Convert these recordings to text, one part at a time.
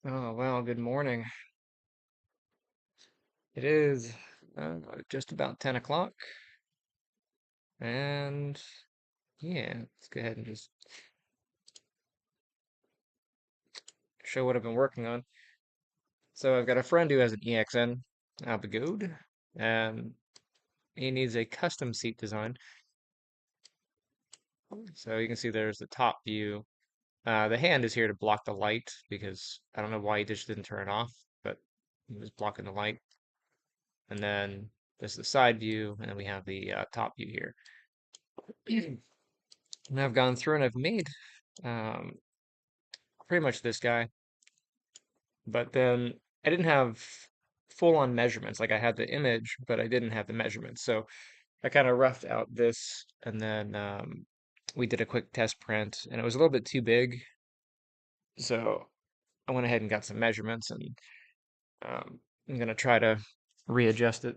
Oh, well, good morning. It is just about 10 o'clock, and yeah, let's go ahead and just show what I've been working on. So I've got a friend who has an EXN Begode, and he needs a custom seat design. So you can see there's the top view. The hand is here to block the light because I don't know why he just didn't turn it off, but he was blocking the light. And then there's the side view, and then we have the top view here. And I've gone through and I've made um, pretty much this guy, but then I didn't have full on measurements. Like I had the image, but I didn't have the measurements. So I kind of roughed out this and then we did a quick test print and it was a little bit too big. So I went ahead and got some measurements and I'm going to try to readjust it.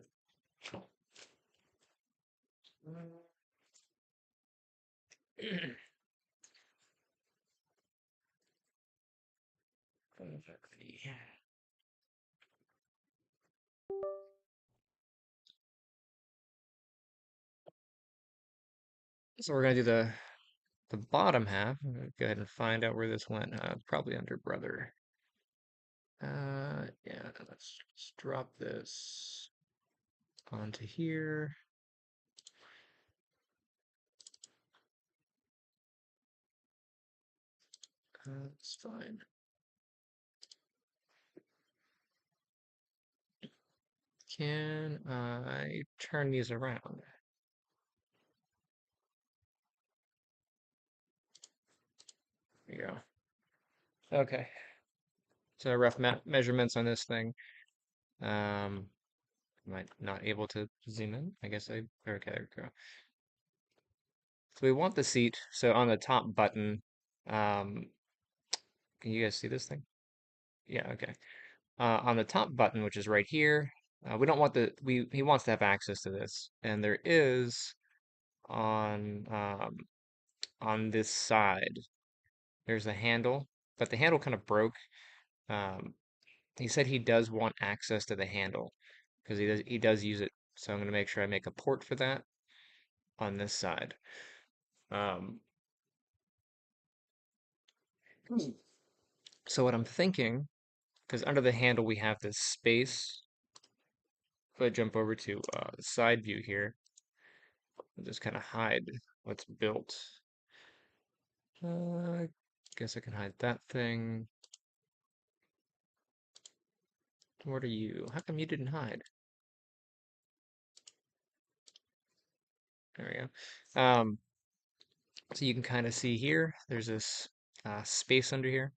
So we're going to do the bottom half. I'm gonna go ahead and find out where this went. Probably under brother. Yeah, let's drop this onto here. That's fine. Can I turn these around? There you go. Okay. So rough measurements on this thing. Um, am I not able to zoom in? I guess okay, there we go. So we want the seat. So on the top button, um, can you guys see this thing? Yeah, okay. On the top button, which is right here, we don't want he wants to have access to this, and there is on on this side. There's a handle, but the handle kind of broke. Um, he said he does want access to the handle because he does use it. So I'm going to make sure I make a port for that on this side. Um, so what I'm thinking, because under the handle we have this space. If I jump over to the side view here, I'll just kind of hide what's built. I guess I can hide that thing. What are you? How come you didn't hide? There we go. So you can kind of see here, there's this space under here.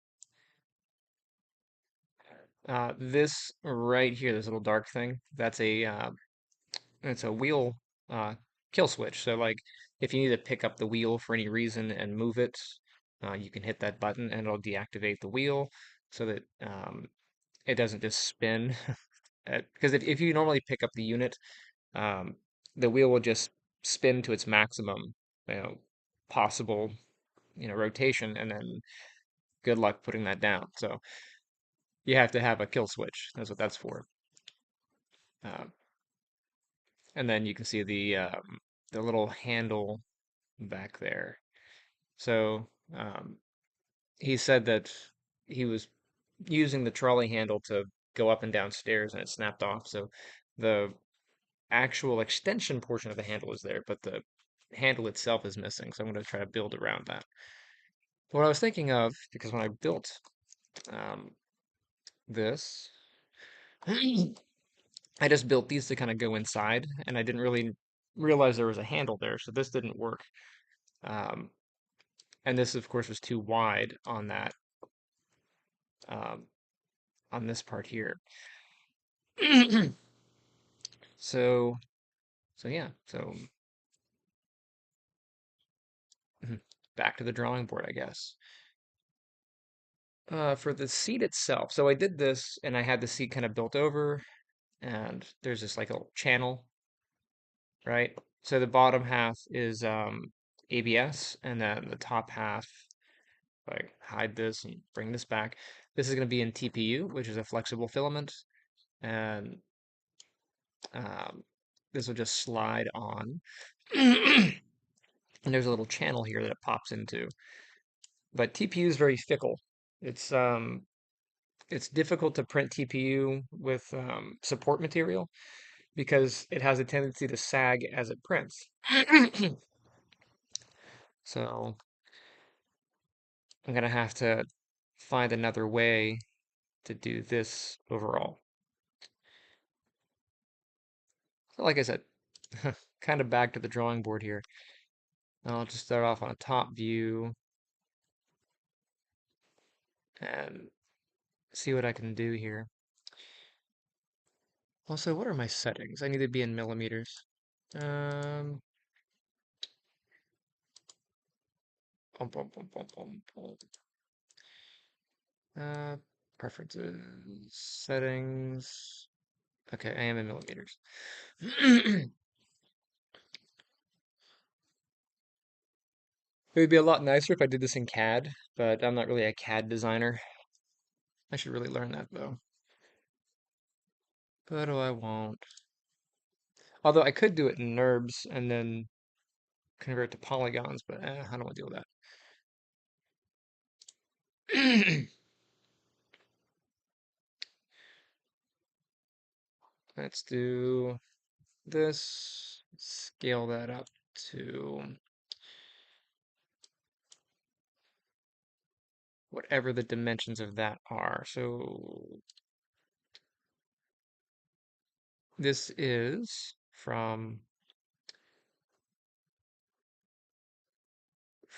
This right here, this little dark thing, that's it's a wheel uh, kill switch. So like, if you need to pick up the wheel for any reason and move it, you can hit that button and it'll deactivate the wheel so that it doesn't just spin. Because if you normally pick up the unit, um, the wheel will just spin to its maximum, you know, possible, rotation, and then good luck putting that down. So you have to have a kill switch. That's what that's for. Um, and then you can see the little handle back there. So he said that he was using the trolley handle to go up and down stairs, and it snapped off. So the actual extension portion of the handle is there, but the handle itself is missing. So I'm going to try to build around that. What I was thinking of, because when I built um, this, I just built these to kind of go inside, and I didn't really realize there was a handle there, so this didn't work. Um, and this, of course, was too wide um, on this part here. So, so yeah, so back to the drawing board, I guess. For the seat itself, so I did this, and I had the seat kind of built over, and there's this like a channel, right? So the bottom half is ABS, and then the top half, like hide this and bring this back. This is going to be in TPU, which is a flexible filament, and um, this will just slide on. And there's a little channel here that it pops into. But TPU is very fickle. It's um, it's difficult to print TPU with support material because it has a tendency to sag as it prints. So I'm gonna have to find another way to do this overall. So like I said, kind of back to the drawing board here. I'll just start off on a top view and see what I can do here. Also, what are my settings? I need to be in millimeters. Um, bum, bum, bum, bum, bum, bum. Uh, preferences, settings. Okay, I am in millimeters. It would be a lot nicer if I did this in CAD, but I'm not really a CAD designer. I should really learn that though. But I won't. Although I could do it in NURBS and then convert to polygons, but I don't want to deal with that. Let's do this, scale that up to whatever the dimensions of that are. So this is from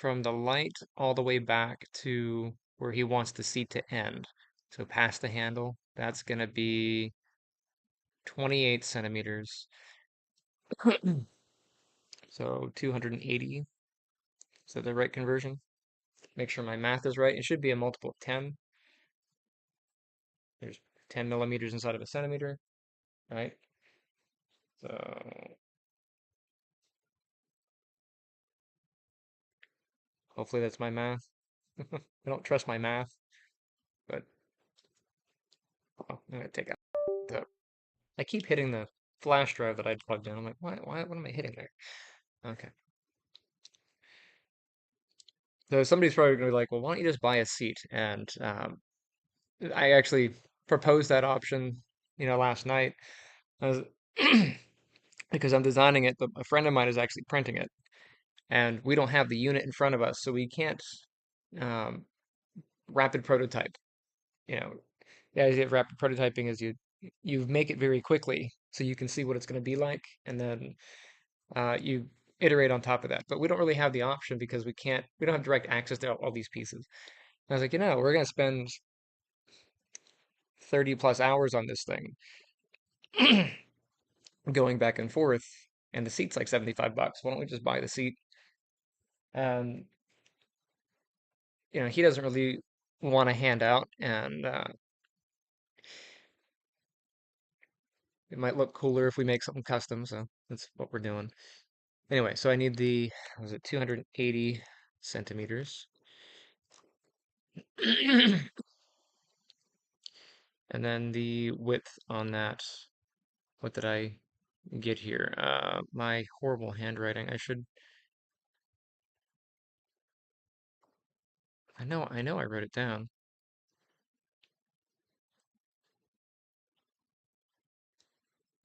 the light all the way back to where he wants the seat to end. So past the handle, that's going to be 28 centimeters. So 280. Is that the right conversion? Make sure my math is right. It should be a multiple of 10. There's 10 millimeters inside of a centimeter, right? So hopefully that's my math. I don't trust my math, but oh, I'm gonna take out the. I keep hitting the flash drive that I plugged in. I'm like, what am I hitting there? Okay. So somebody's probably gonna be like, well, why don't you just buy a seat? And I actually proposed that option, last night. I was because I'm designing it, but a friend of mine is actually printing it, and we don't have the unit in front of us, so we can't um, rapid prototype. You know, the idea of rapid prototyping is you make it very quickly so you can see what it's going to be like, and then you iterate on top of that. But we don't really have the option because we don't have direct access to all these pieces. And I was like, we're going to spend 30 plus hours on this thing going back and forth, and the seat's like 75 bucks. Why don't we just buy the seat? And he doesn't really want to hand out, and it might look cooler if we make something custom, so that's what we're doing. Anyway, so I need was it 280 centimeters? And then the width on that, what did I get here? My horrible handwriting. I know I wrote it down.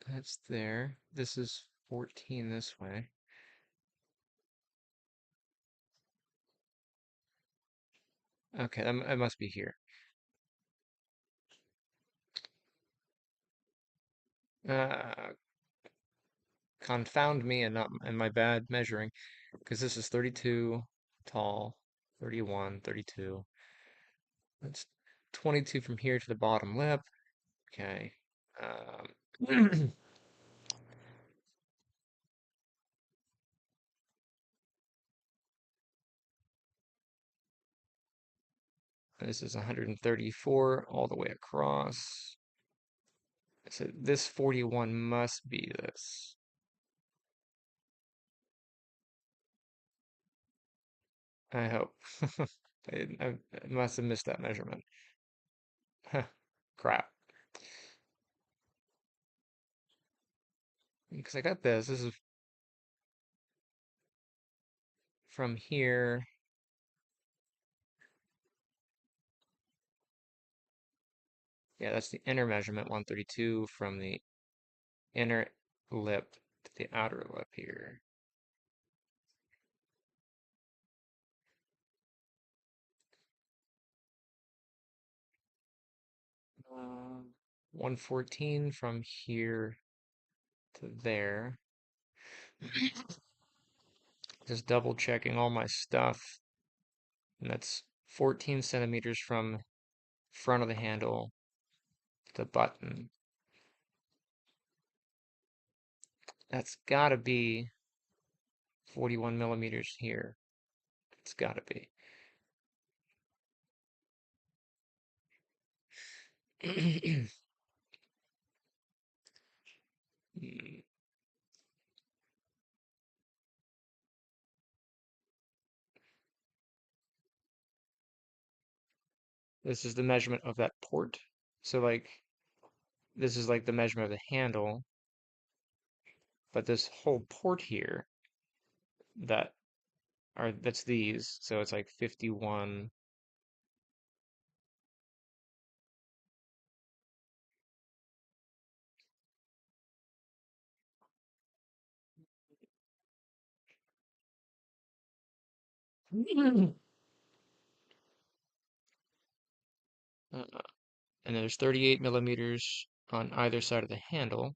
That's there. This is 14 this way. Okay, that must be here. Uh, Confound me and not and my bad measuring, because this is 32 tall, 31, 32. That's 22 from here to the bottom lip. Okay. Um, this is 134 all the way across. So this 41 must be this. I hope. I must have missed that measurement. Crap. Because I got this. This is from here. Yeah, that's the inner measurement, 132 from the inner lip to the outer lip here. Uh, 114 from here to there. Just double checking all my stuff. And that's 14 centimeters from front of the handle to the button. That's gotta be 41 millimeters here. It's gotta be. This is the measurement of that port. So like this is like the measurement of the handle, but this whole port here that that's these, so it's like 51. Uh, and there's 38 millimeters on either side of the handle.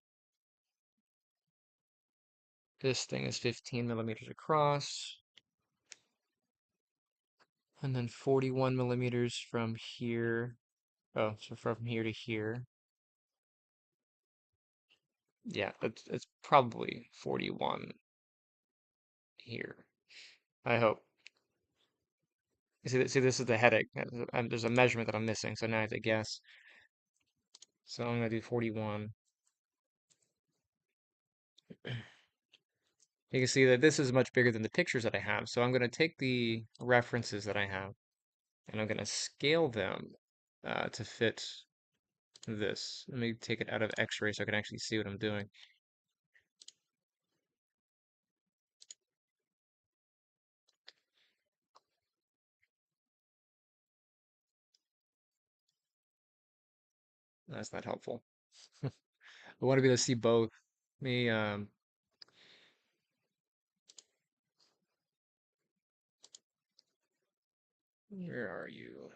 This thing is 15 millimeters across. And then 41 millimeters from here. Oh, so from here to here. Yeah, it's probably 41 here. I hope. See, this is the headache. There's a measurement that I'm missing, so now I have to guess. So I'm gonna do 41. You can see that this is much bigger than the pictures that I have. So I'm gonna take the references that I have and I'm gonna scale them to fit this. Let me take it out of X-ray so I can actually see what I'm doing. That's not helpful. I want to be able to see both. Me, where are you?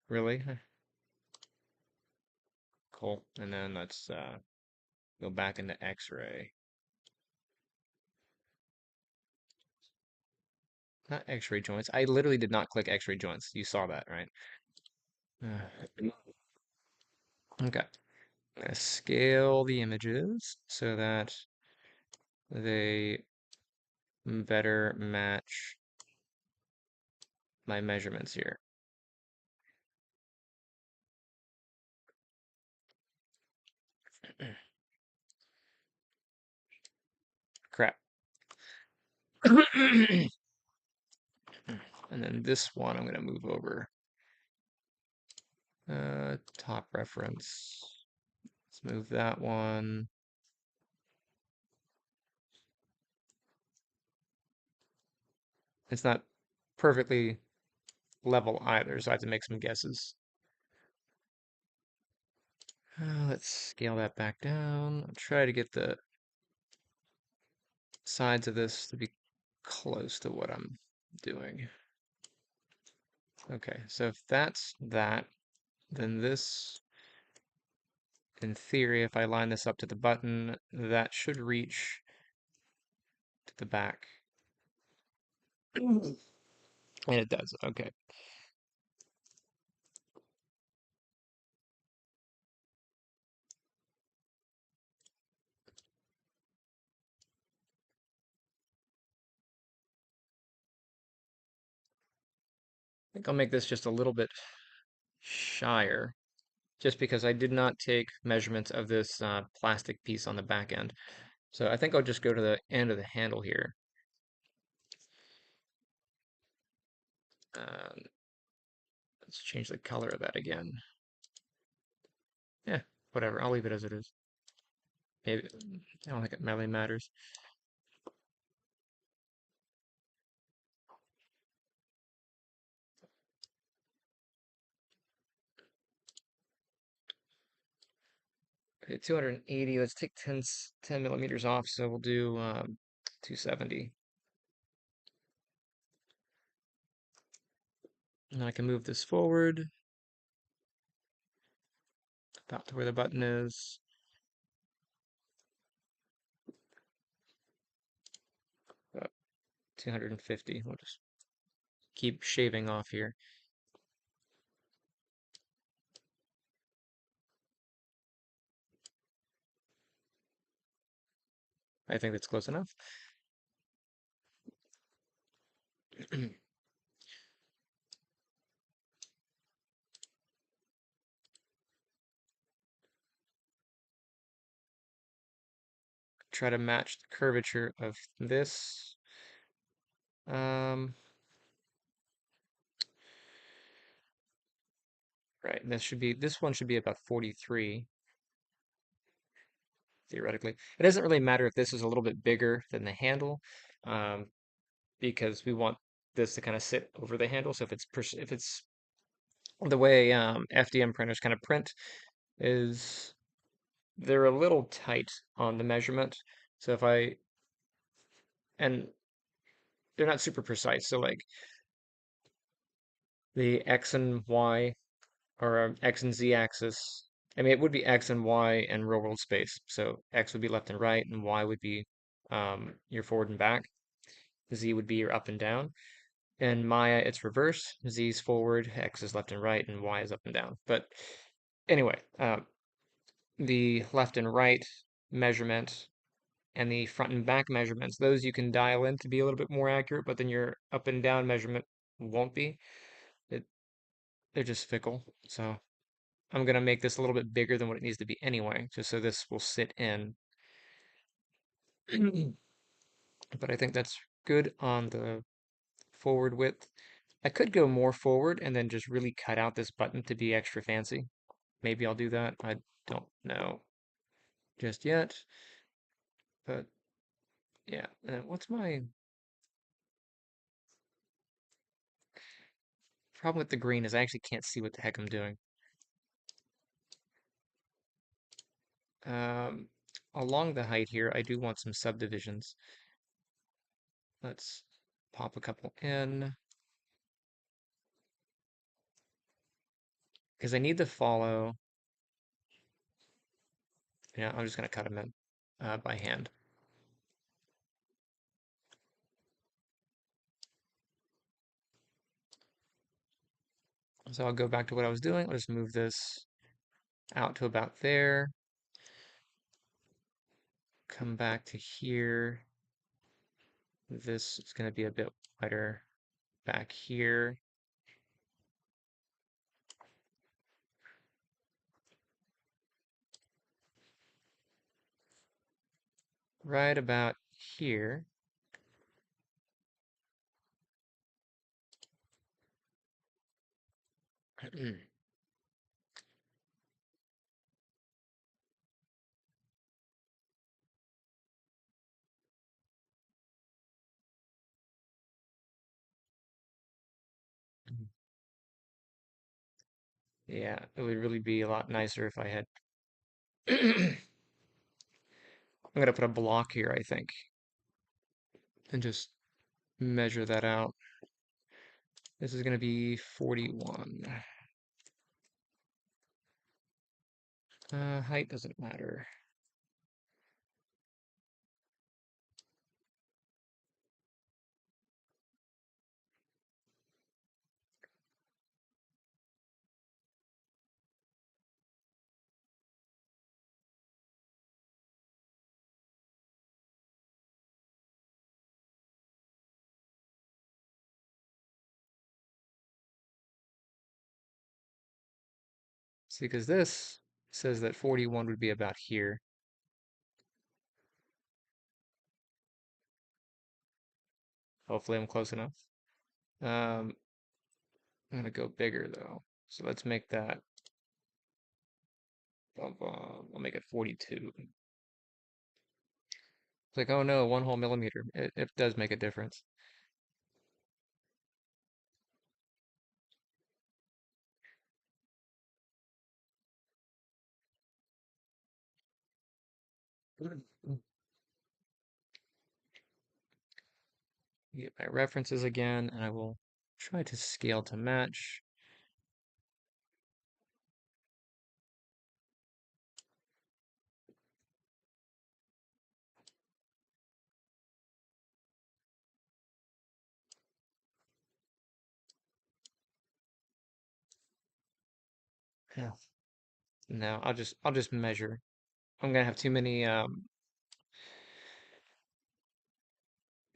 Really? Cool. And then let's go back into X-ray. Not X-ray joints. I literally did not click X-ray joints. You saw that, right? Okay. I'm gonna scale the images so that they better match my measurements here. Crap. And then this one I'm gonna move over. Top reference. Let's move that one. It's not perfectly level either, so I have to make some guesses. Let's scale that back down. I'll try to get the sides of this to be close to what I'm doing. Okay, so if that's that, then this, in theory, if I line this up to the button, that should reach to the back. And it does, okay. I think I'll make this just a little bit shyer, just because I did not take measurements of this plastic piece on the back end. So I think I'll just go to the end of the handle here. Um, let's change the color of that again. Yeah, whatever. I'll leave it as it is. Maybe I don't think it really matters. Okay, 280. Let's take 10 millimeters off. So we'll do 270. And I can move this forward about to where the button is. About 250. We'll just keep shaving off here. I think that's close enough. Try to match the curvature of this. Um, right, this one should be about 43, theoretically. It doesn't really matter if this is a little bit bigger than the handle, um, because we want this to kind of sit over the handle. So if it's the way FDM printers kind of print is they're a little tight on the measurement. So if I and they're not super precise. So like the X and Y or X and Z axis. I mean, it would be X and Y and real world space. So X would be left and right, and Y would be your forward and back. Z would be your up and down. In Maya, it's reverse. Z is forward, X is left and right, and Y is up and down. But anyway, the left and right measurement and the front and back measurements, those you can dial in to be a little bit more accurate, but then your up and down measurement won't be. It, they're just fickle. So I'm going to make this a little bit bigger than what it needs to be anyway, just so this will sit in. But I think that's good on the forward width. I could go more forward and then just really cut out this button to be extra fancy. Maybe I'll do that. I don't know just yet. But yeah, what's my problem with the green is I actually can't see what the heck I'm doing. Um, along the height here, I do want some subdivisions. Let's pop a couple in. Because I need to follow. Yeah, I'm just going to cut them in by hand. So I'll go back to what I was doing. I'll just move this out to about there. Come back to here. This is going to be a bit wider back here. Right about here. Yeah, it would really be a lot nicer if I had. I'm going to put a block here, I think, and just measure that out. This is going to be 41. Height doesn't matter. See, because this says that 41 would be about here. Hopefully I'm close enough. Um, I'm gonna go bigger though. So let's make that, I'll make it 42. It's like, oh no, one whole millimeter. It does make a difference. Get my references again, and I will try to scale to match. Yeah. No, I'll just measure. I'm gonna have too many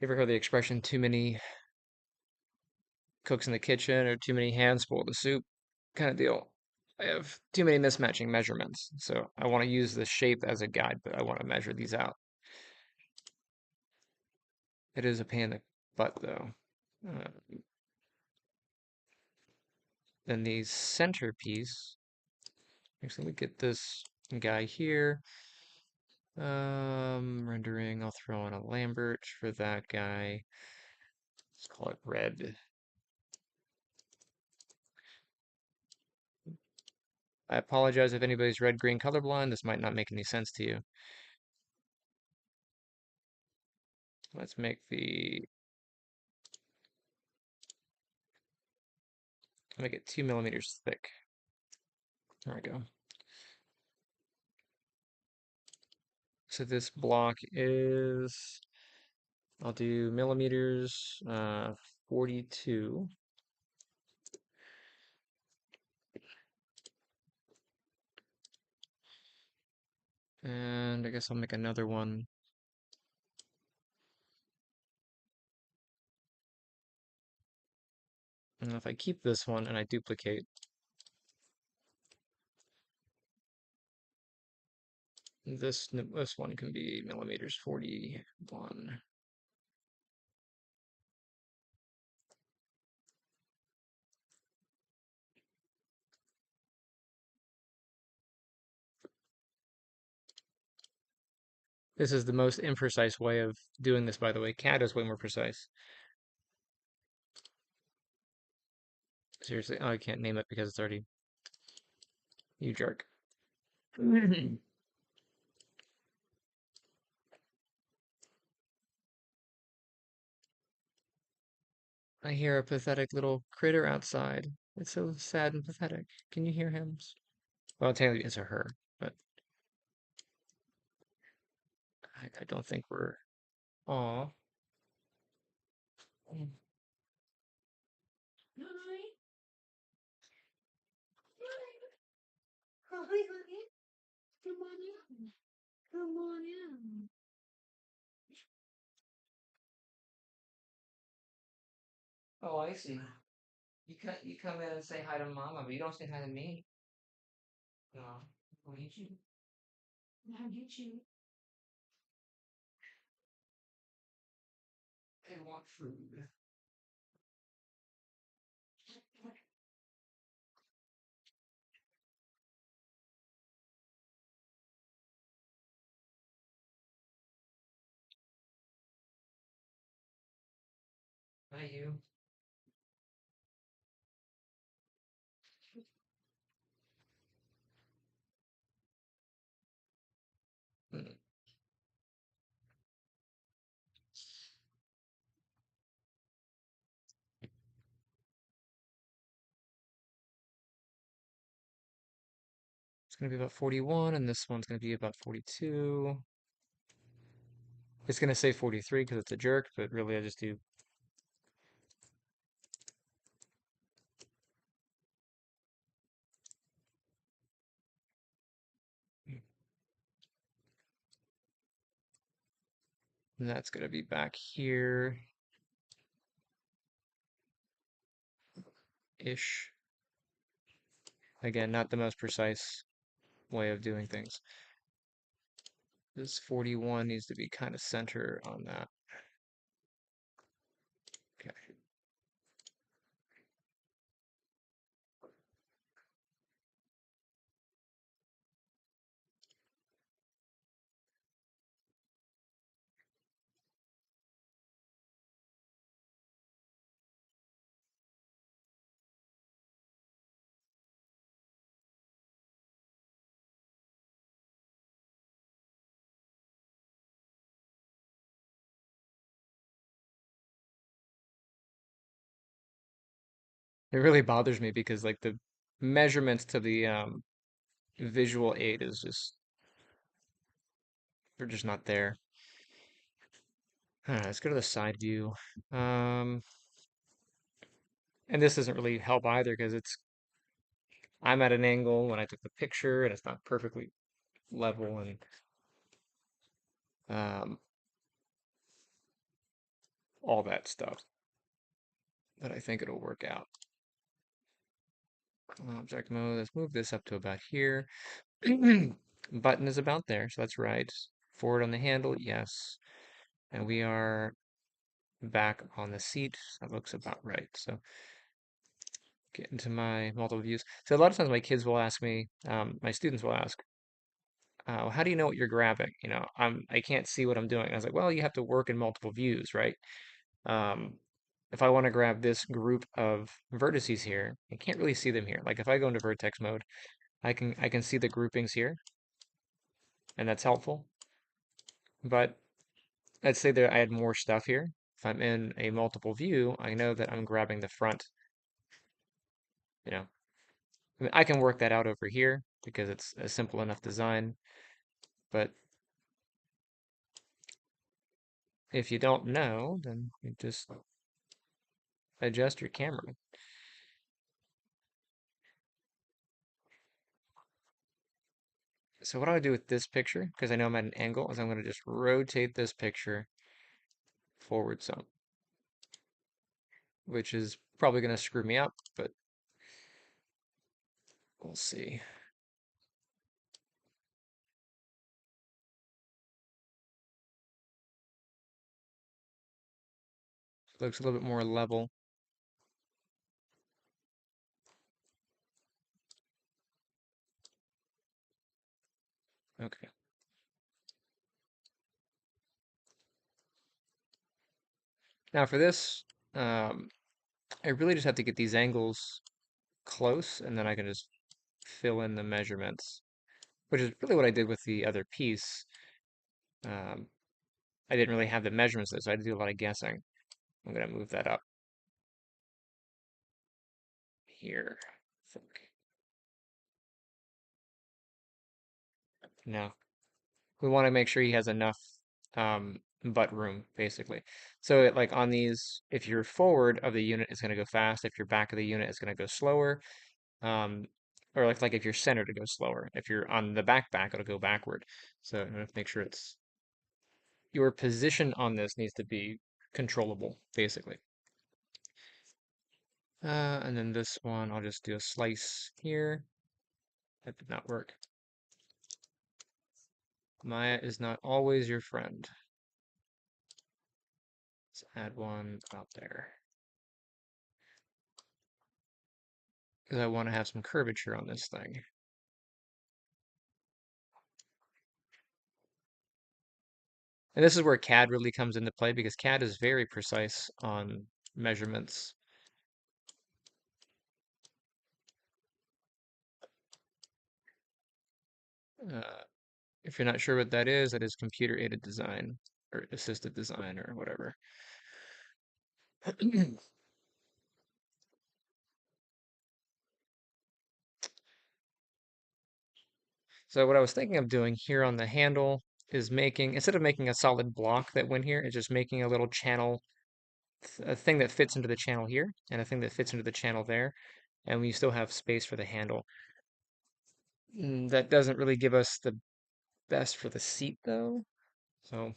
you ever heard the expression too many cooks in the kitchen or too many hands full of the soup kind of deal? I have too many mismatching measurements. So I want to use the shape as a guide, but I want to measure these out. It is a pain in the butt though. Uh, then the centerpiece, actually we get this guy here. Rendering, I'll throw in a Lambert for that guy. Let's call it red. I apologize if anybody's red-green colorblind. This might not make any sense to you. Let's make it 2 millimeters thick. There we go. So this block is, I'll do millimeters, 42. And I guess I'll make another one. And if I keep this one and I duplicate, this one can be millimeters 41. This is the most imprecise way of doing this, by the way. CAD is way more precise. Seriously, oh, I can't name it because it's already, you jerk. I hear a pathetic little critter outside. It's so sad and pathetic. Can you hear him? Well, technically it's a her, but I don't think we're. Aw. Oh, I see. You come in and say hi to Mama, but you don't say hi to me. No. I'll eat you. I'll get you. I want food. Hi, you. Mm. It's gonna be about 41, and this one's gonna be about 42. It's gonna say 43 because it's a jerk, but really I just do. And that's gonna be back here ish. Again, not the most precise way of doing things. This 41 needs to be kind of center on that. Okay. It really bothers me because like the measurements to the visual aid is just they're just not there. Let's go to the side view. Um, and this doesn't really help either because I'm at an angle when I took the picture and it's not perfectly level and um, all that stuff. But I think it'll work out. Object mode, let's move this up to about here. Button is about there, so that's right. Forward on the handle, yes. And we are back on the seat. That looks about right. So get into my multiple views. So a lot of times my kids will ask me, my students will ask, how do you know what you're grabbing? I can't see what I'm doing. And I was like, well, you have to work in multiple views, right? Um, if I want to grab this group of vertices here, I can't really see them here. Like if I go into vertex mode, I can see the groupings here, and that's helpful. But let's say that I had more stuff here. If I'm in a multiple view, I know that I'm grabbing the front, you know. I mean, I can work that out over here because it's a simple enough design. But if you don't know, then you just adjust your camera. So what I do with this picture, because I know I'm at an angle, is I'm going to just rotate this picture forward some, which is probably going to screw me up, but we'll see. Looks a little bit more level. Okay. Now for this, um, I really just have to get these angles close, and then I can just fill in the measurements, which is really what I did with the other piece. Um, I didn't really have the measurements, though, so I had to do a lot of guessing. I'm going to move that up here. I think. Now, we want to make sure he has enough butt room, basically. So, like on these, if you're forward of the unit, it's going to go fast. If you're back of the unit, it's going to go slower. Um, or like if you're centered, it goes slower. If you're on the back, it'll go backward. So, you have to make sure it's your position on this needs to be controllable, basically. And then this one, I'll just do a slice here. That did not work. Maya is not always your friend. Let's add one out there. Because I want to have some curvature on this thing. And this is where CAD really comes into play because CAD is very precise on measurements. Uh, if you're not sure what that is computer aided design or assisted design or whatever. So what I was thinking of doing here on the handle is instead of making a solid block that went here, it's just making a little channel, a thing that fits into the channel here and a thing that fits into the channel there. And we still have space for the handle. That doesn't really give us the best for the seat though. So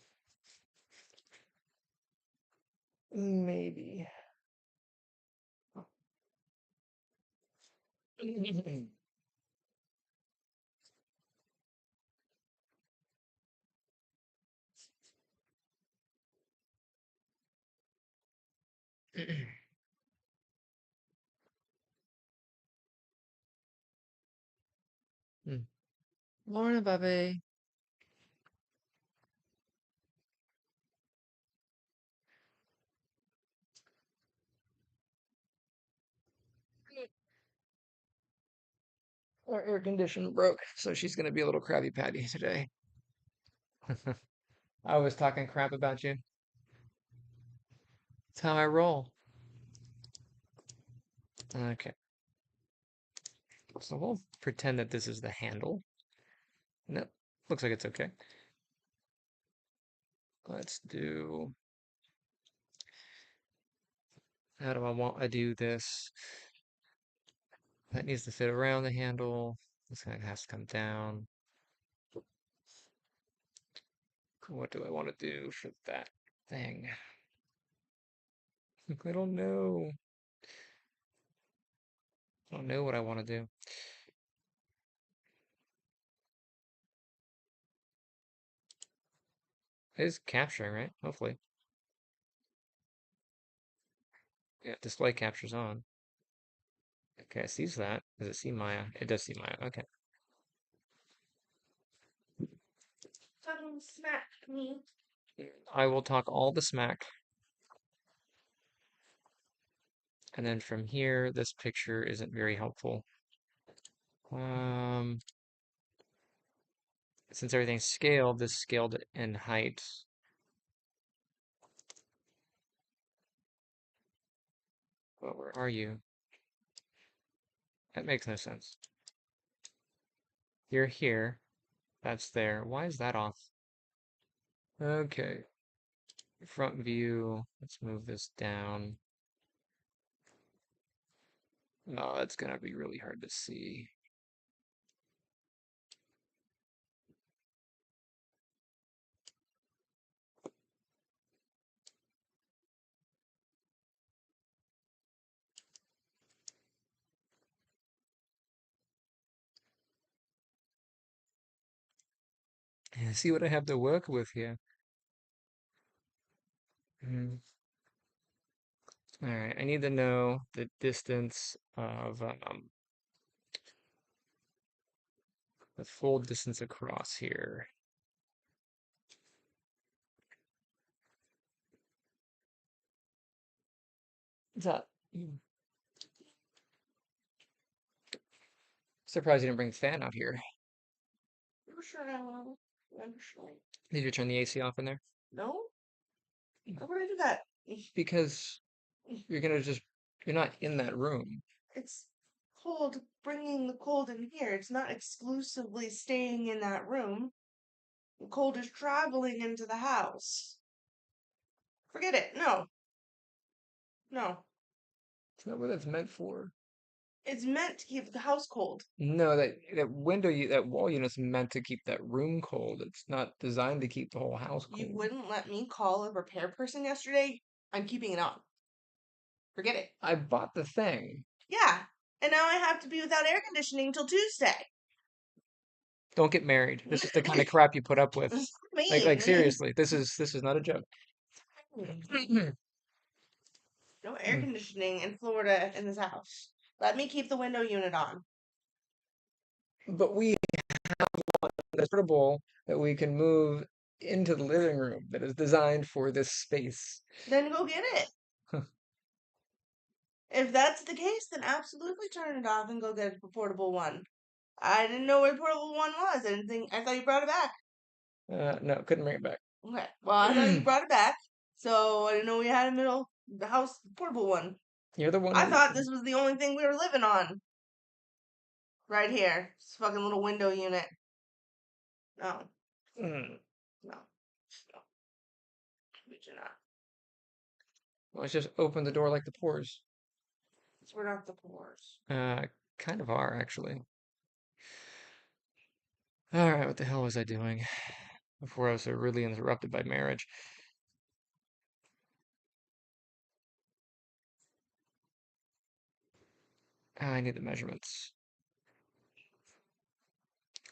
maybe. Morning, Bubby. Our air conditioner broke, so she's gonna be a little Krabby Patty today. I was talking crap about you. That's how I roll. Okay, so we'll pretend that this is the handle. Nope, looks like it's okay. Let's do, how do I want to do this? That needs to fit around the handle. This kind of has to come down. What do I want to do for that thing? I don't know. I don't know what I want to do. It is capturing, right? Hopefully. Yeah, display captures on. Okay, it sees that. Does it see Maya? It does see Maya. Okay. Don't smack me. I will talk all the smack. And then from here, this picture isn't very helpful. Um, since everything's scaled, this scaled in height. Well, where are you? That makes no sense. You're here. That's there. Why is that off? Okay. Front view. Let's move this down. Oh, that's gonna be really hard to see. Yeah, see what I have to work with here. All right, I need to know the distance of the full distance across here. What's that? Surprised you didn't bring the fan out here. I'm sure I will. Eventually. Did you turn the AC off in there? No? Why would I do that? Because you're not in that room. It's cold bringing the cold in here. It's not exclusively staying in that room. The cold is traveling into the house. Forget it. No. No. It's not what that's meant for. It's meant to keep the house cold. No, that wall unit's meant to keep that room cold. It's not designed to keep the whole house You cold. wouldn't let me call a repair person yesterday. I'm keeping it on. Forget it. I bought the thing. Yeah. And now I have to be without air conditioning till Tuesday. Don't get married. This is the kind of crap you put up with. Like Mean. seriously, this is not a joke. No air conditioning in Florida in this house. Let me keep the window unit on. But we that's portable that we can move into the living room that is designed for this space. Then go get it. If that's the case, then absolutely turn it off and go get a portable one. I didn't know where the portable one was. I thought you brought it back. No, couldn't bring it back. Okay. Well, I thought you brought it back. So I didn't know we had a the house portable one. You're the one I who. thought this was the only thing we were living on. Right here. This fucking little window unit. No. Mm. No. No. We do not. Well, let's just open the door like the pores. We're not the pores. Kind of are actually. All right, what the hell was I doing before I was so rudely interrupted by marriage? I need the measurements.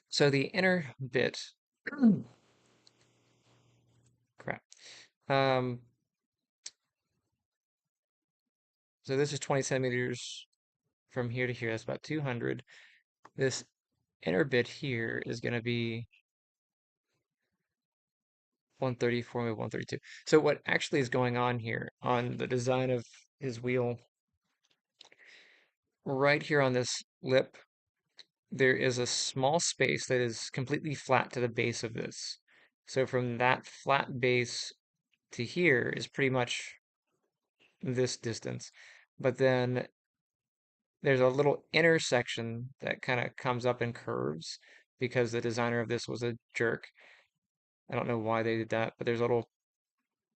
So the inner bit, crap. Um, so this is 20 centimeters from here to here. That's about 200. This inner bit here is going to be 134 by 132. So what actually is going on here on the design of his wheel, right here on this lip, there is a small space that is completely flat to the base of this. So from that flat base to here is pretty much this distance. But then there's a little intersection that kind of comes up and curves because the designer of this was a jerk. I don't know why they did that, but there's a little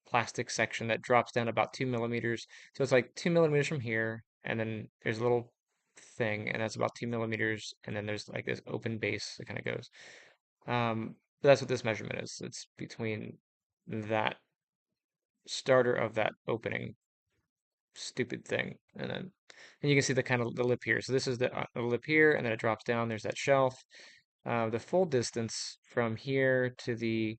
plastic section that drops down about 2 millimeters. So it's like 2 millimeters from here, and then there's a little thing, and that's about 2 millimeters, and then there's like this open base that kind of goes. But that's what this measurement is. It's between that starter of that opening stupid thing, and you can see the kind of the lip here. So this is the lip here, and then it drops down. There's that shelf. The full distance from here to the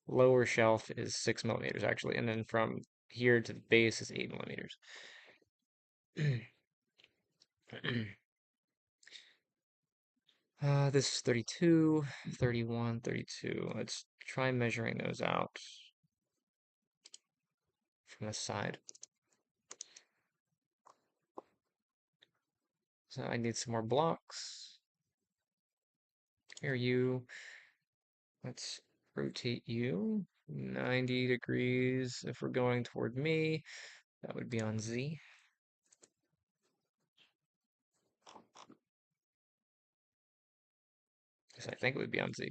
lower shelf is 6 millimeters actually, and then from here to the base is 8 millimeters. This is 32, 31, 32. Let's try measuring those out from the side. So I need some more blocks. Here you, let's rotate you 90 degrees. If we're going toward me, that would be on Z. Yes, I think it would be on Z.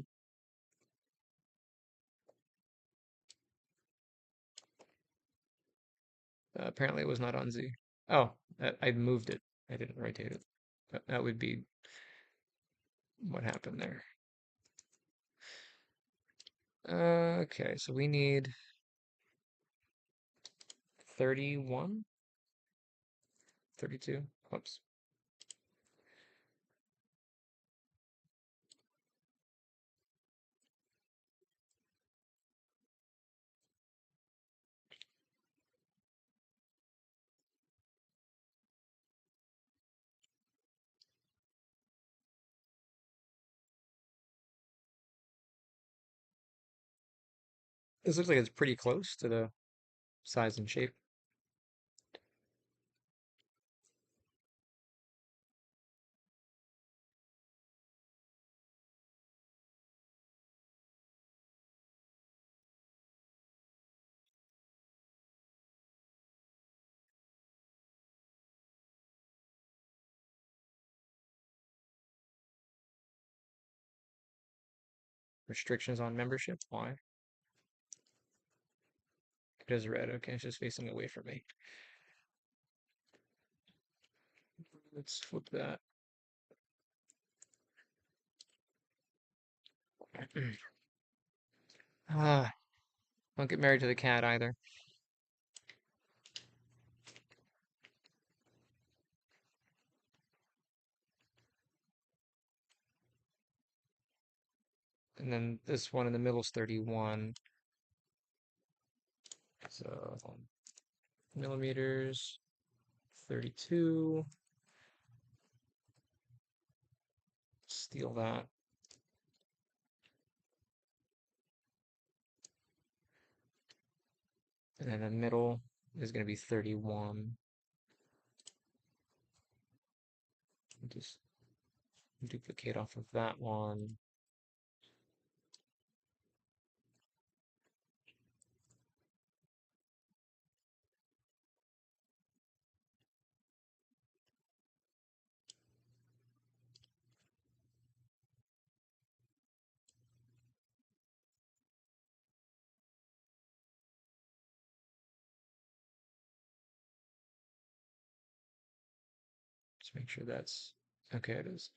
Apparently it was not on Z. Oh, I moved it. I didn't rotate it. That would be what happened there. Okay, so we need 31, 32. Whoops. This looks like it's pretty close to the size and shape. Restrictions on membership. Why? It is red. Okay, it's just facing away from me. Let's flip that. Ah, don't get married to the cat either. And then this one in the middle is 31. So millimeters, 32. Steal that. And then the middle is going to be 31. Just duplicate off of that one. Just make sure that's okay. It is.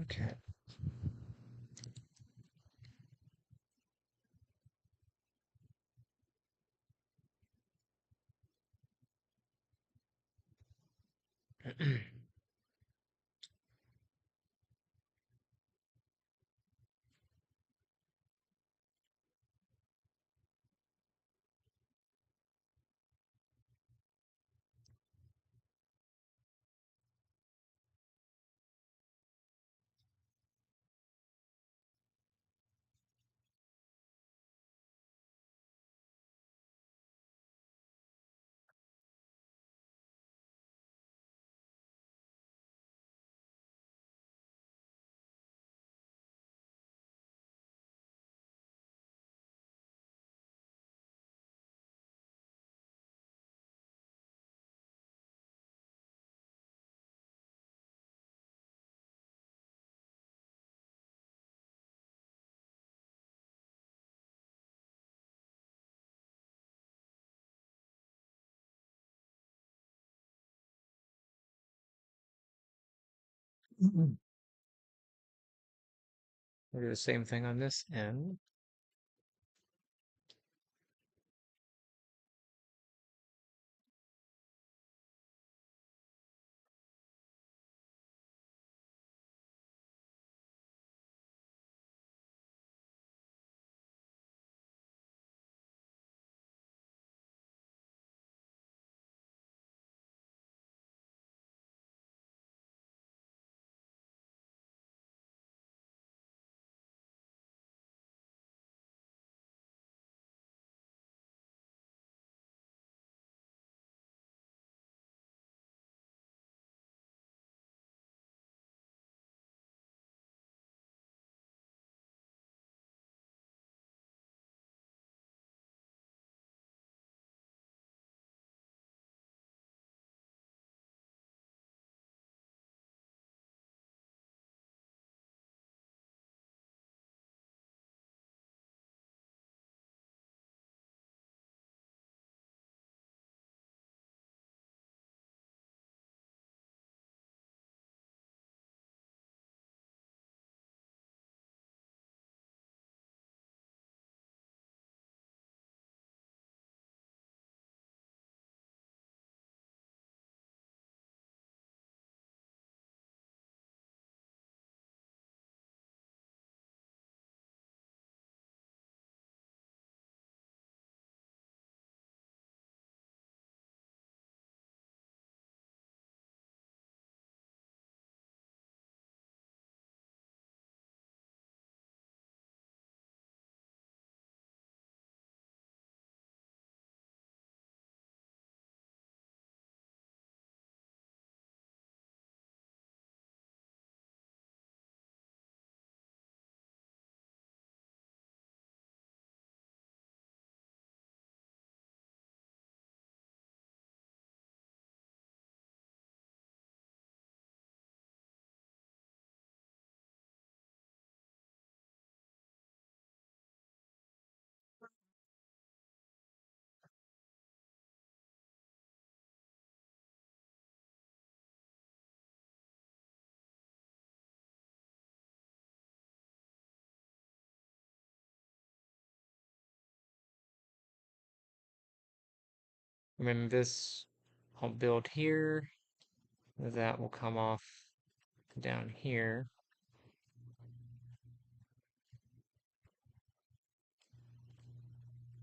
Okay. We'll do the same thing on this end. And then this I'll build here. That will come off down here.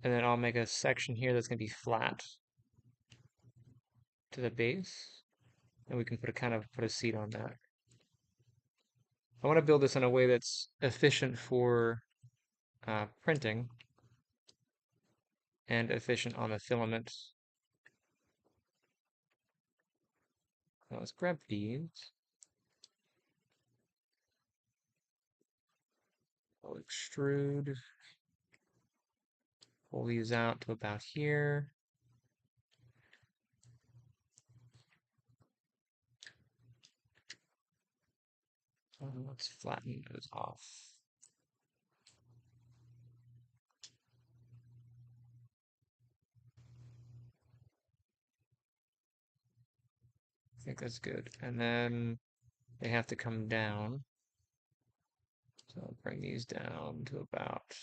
And then I'll make a section here that's going to be flat to the base. And we can put a seat on that. I want to build this in a way that's efficient for printing and efficient on the filament. So let's grab these. I'll extrude. Pull these out to about here. Let's flatten those off. I think that's good. And then they have to come down. So I'll bring these down to about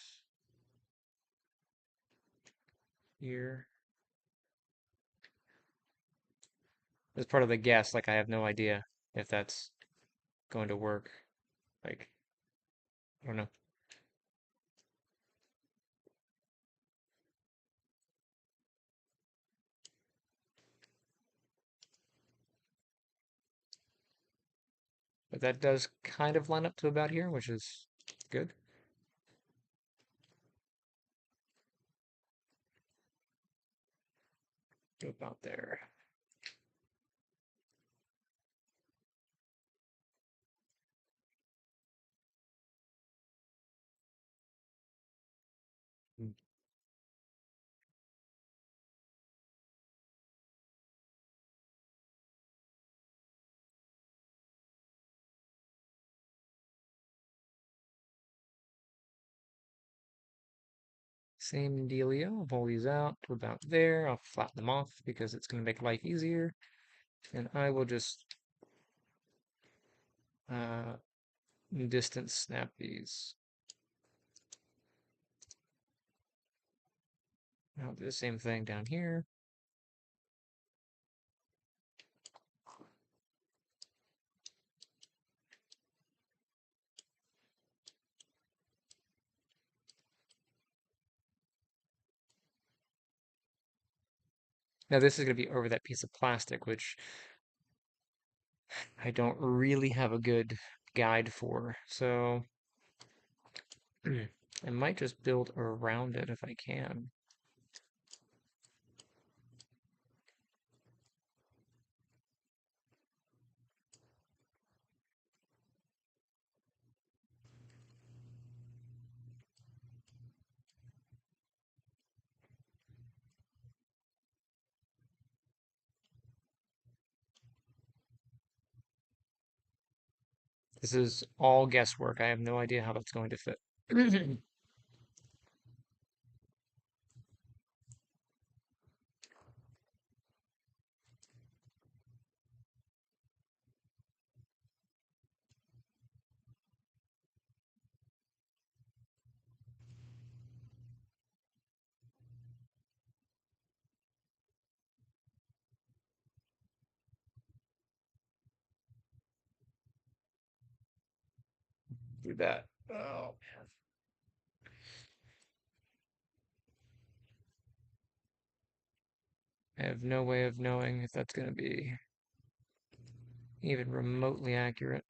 here. As part of the guess, like I have no idea if that's going to work. Like, I don't know. But that does kind of line up to about here, which is good. To about there. Mm. Same dealio. I'll pull these out to about there. I'll flatten them off because it's going to make life easier. And I will just Uh, distance snap these. I'll do the same thing down here. Now this is going to be over that piece of plastic, which I don't really have a good guide for. So I might just build around it if I can. This is all guesswork. I have no idea how that's going to fit. Do that. Oh, I have no way of knowing if that's going to be even remotely accurate.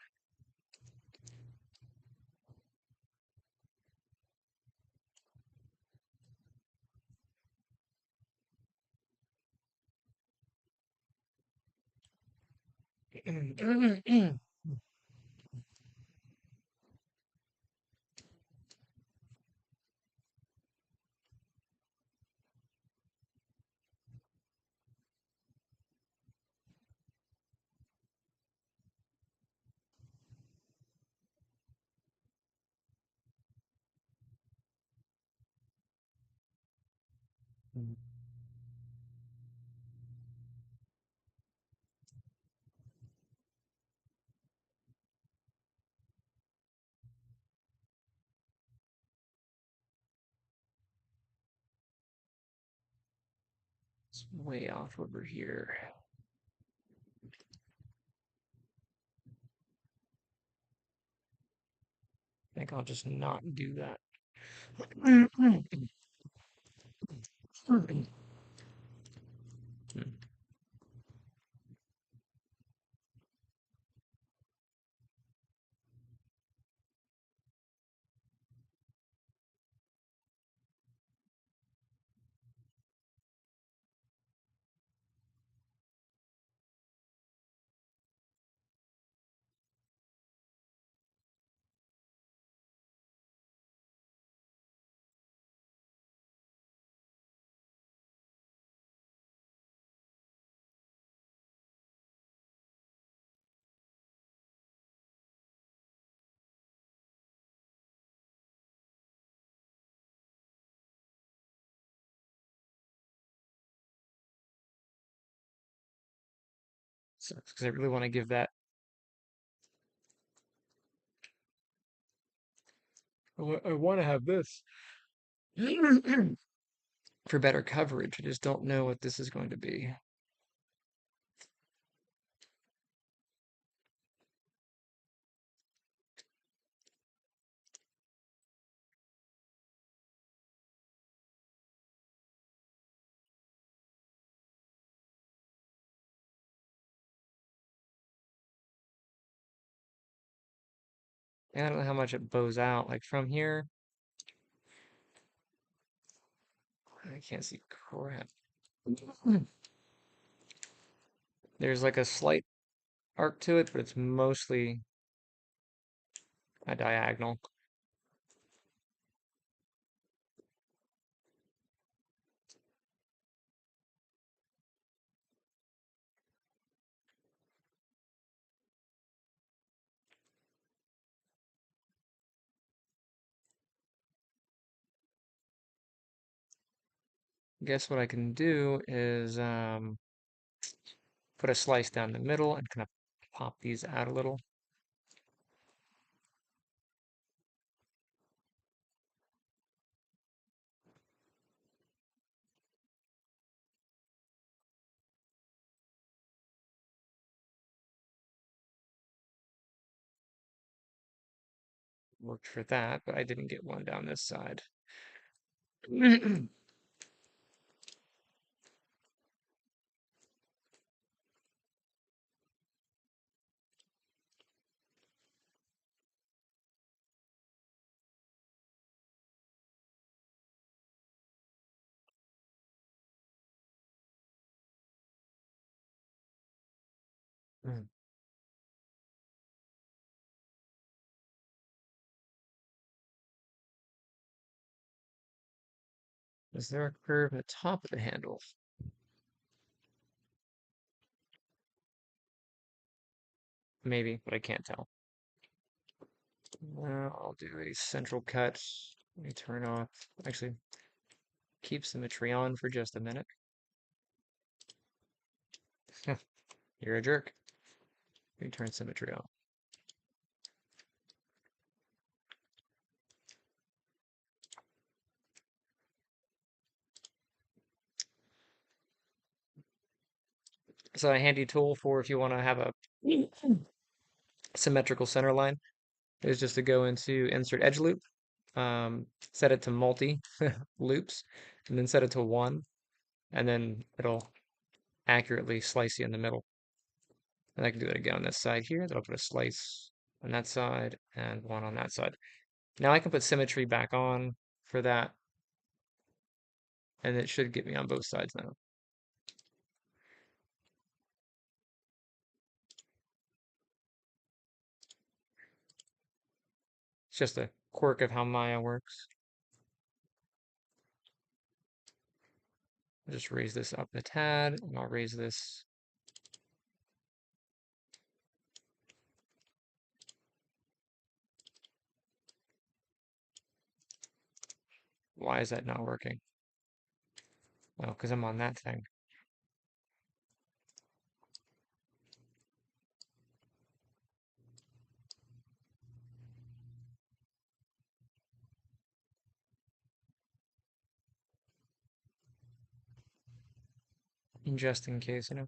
It's way off over here. I think I'll just not do that. Sucks because I really want to give that. I want to have this for better coverage. I just don't know what this is going to be. And I don't know how much it bows out. Like from here, I can't see crap. There's like a slight arc to it, but it's mostly a diagonal. Guess what I can do is put a slice down the middle and kind of pop these out a little. Worked for that, but I didn't get one down this side. Is there a curve at the top of the handle? Maybe, but I can't tell. I'll do a central cut. Let me turn off. Actually, keep symmetry on for just a minute. You're a jerk. Let me turn symmetry off. So a handy tool for if you want to have a symmetrical center line is just to go into insert edge loop, set it to multi loops, and then set it to 1, and then it'll accurately slice you in the middle. And I can do that again on this side here. That'll put a slice on that side and one on that side. Now I can put symmetry back on for that, and it should get me on both sides now. It's just a quirk of how Maya works. I'll just raise this up a tad, and I'll raise this. Why is that not working? Oh, because I'm on that thing. Just in case, you know.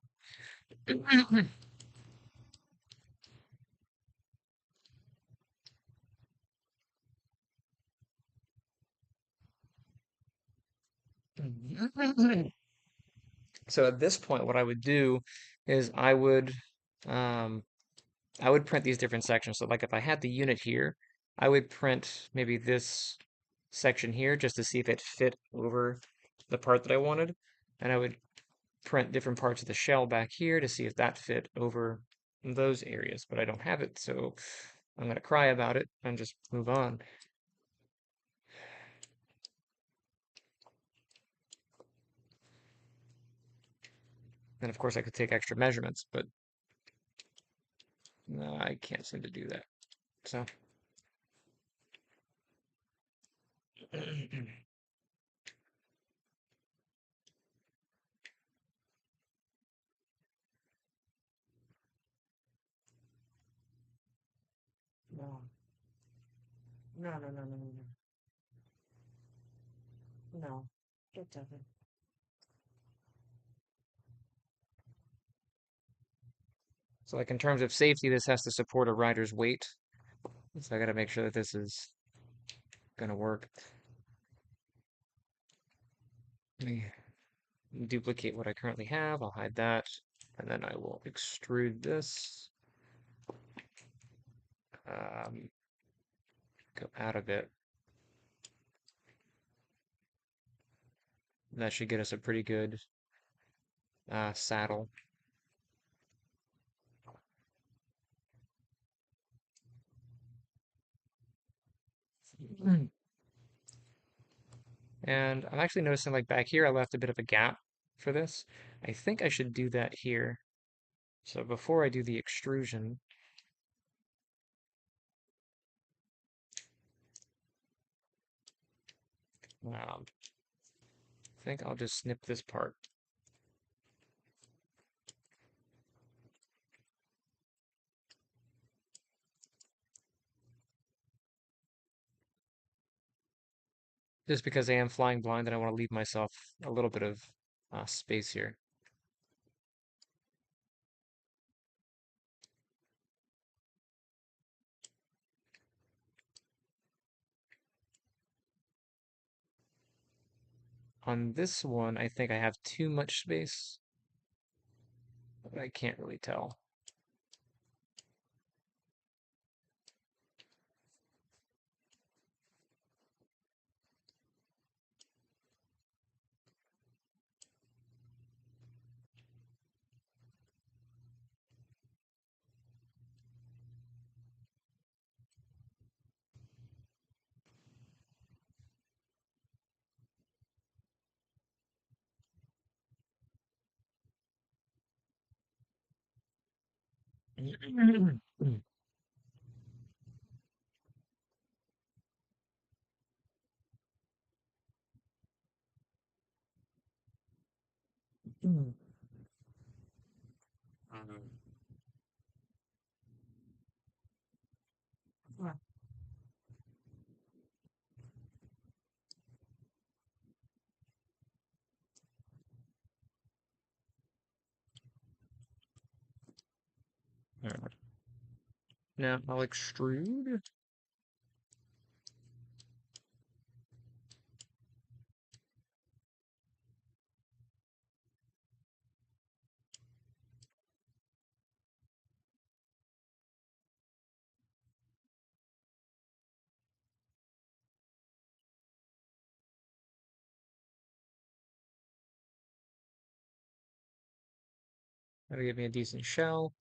So at this point, what I would do is um, I would print these different sections. So like if I had the unit here, I would print maybe this section here just to see if it fit over the part that I wanted. And I would print different parts of the shell back here to see if that fit over those areas. But I don't have it, so I'm going to cry about it and just move on. And of course, I could take extra measurements, but no, I can't seem to do that. So, no, no, no, no, no, no, no, no, get doesn't. So, like in terms of safety, this has to support a rider's weight. So I got to make sure that this is gonna work. Let me duplicate what I currently have. I'll hide that, and then I will extrude this. Um, Go out a bit. That should get us a pretty good saddle. Mm. And I'm actually noticing like back here, I left a bit of a gap for this. I think I should do that here. So before I do the extrusion, I think I'll just snip this part. Just because I am flying blind and I want to leave myself a little bit of space here. On this one, I think I have too much space, but I can't really tell. Alright. Now I'll extrude. That'll give me a decent shell.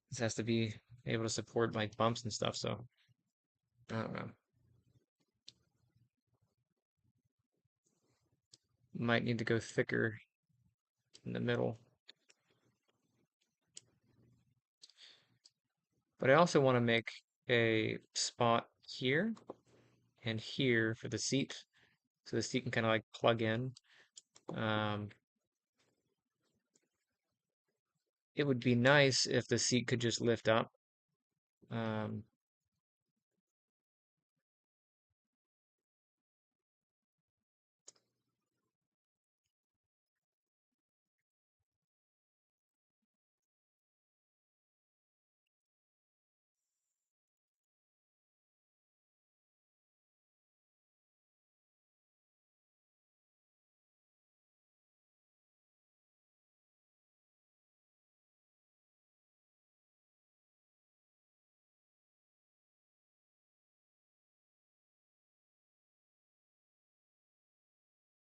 This has to be able to support like bumps and stuff, so I don't know. Might need to go thicker in the middle. But I also want to make a spot here and here for the seat, so the seat can kind of like plug in. Um, it would be nice if the seat could just lift up. Um,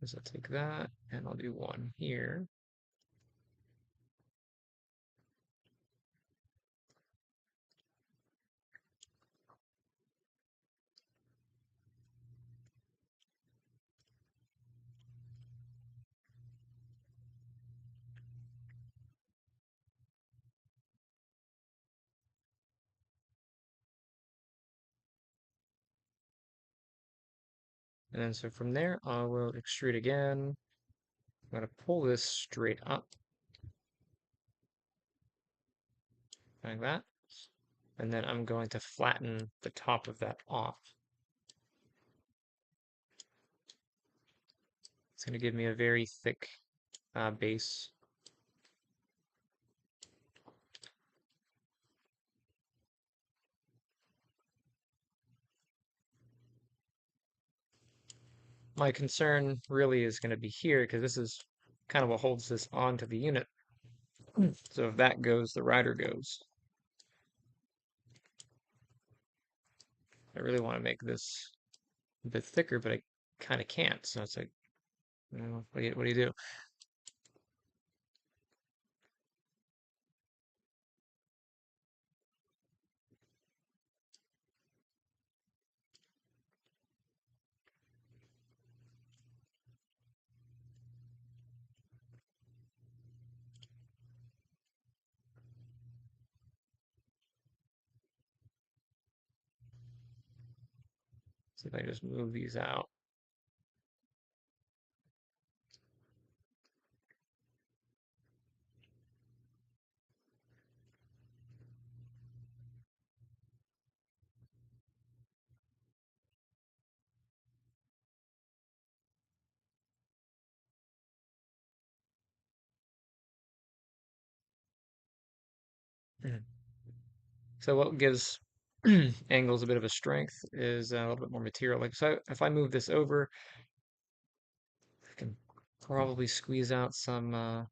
so I'll take that and I'll do one here. And then so from there, I will extrude again. I'm going to pull this straight up like that. And then I'm going to flatten the top of that off. It's going to give me a very thick base. My concern really is going to be here because this is kind of what holds this onto the unit. So if that goes, the rider goes. I really want to make this a bit thicker, but I kind of can't. So it's like, you know, what do you do? See if I just move these out. So what gives Angle's a bit of a strength, is a little bit more material. Like, so if I move this over, I can probably squeeze out some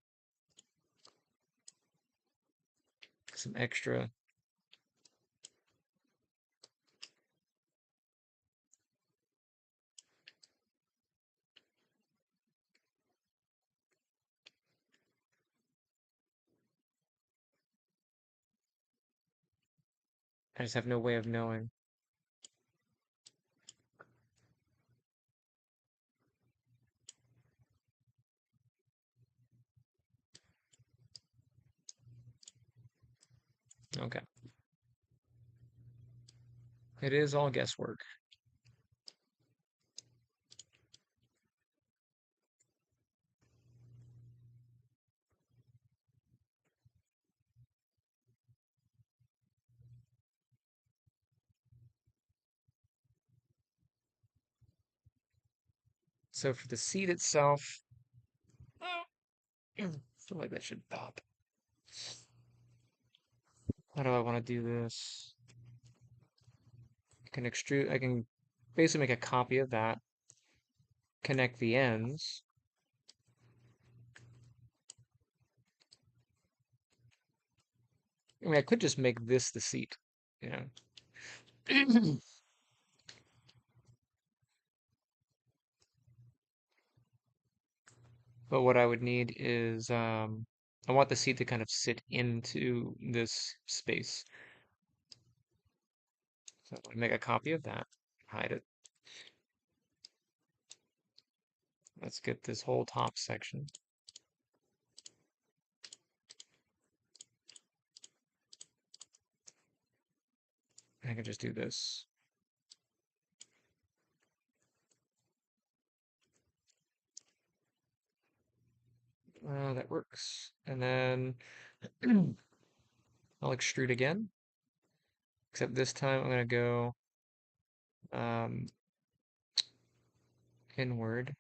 extra. I just have no way of knowing. Okay. It is all guesswork. So for the seat itself, I feel like that should pop. How do I want to do this? I can extrude, I can basically make a copy of that, connect the ends. I mean, I could just make this the seat, you know. But what I would need is, I want the seat to kind of sit into this space. So I'm make a copy of that, hide it. Let's get this whole top section. I can just do this. That works. And then I'll extrude again, except this time I'm going to go um, inward.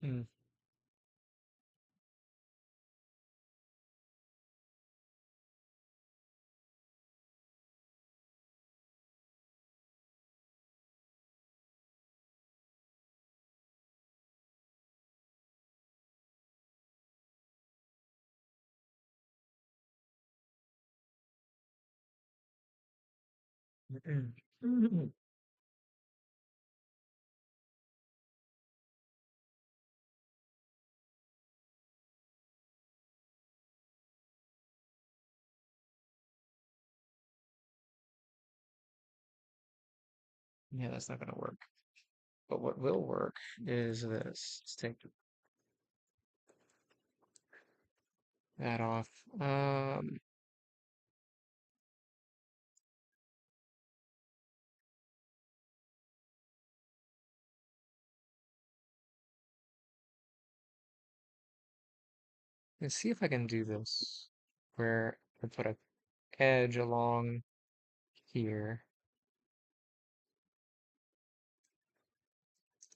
Mm. Yeah, that's not going to work. But what will work is this. Let's take that off. Let's see if I can do this where I put a edge along here.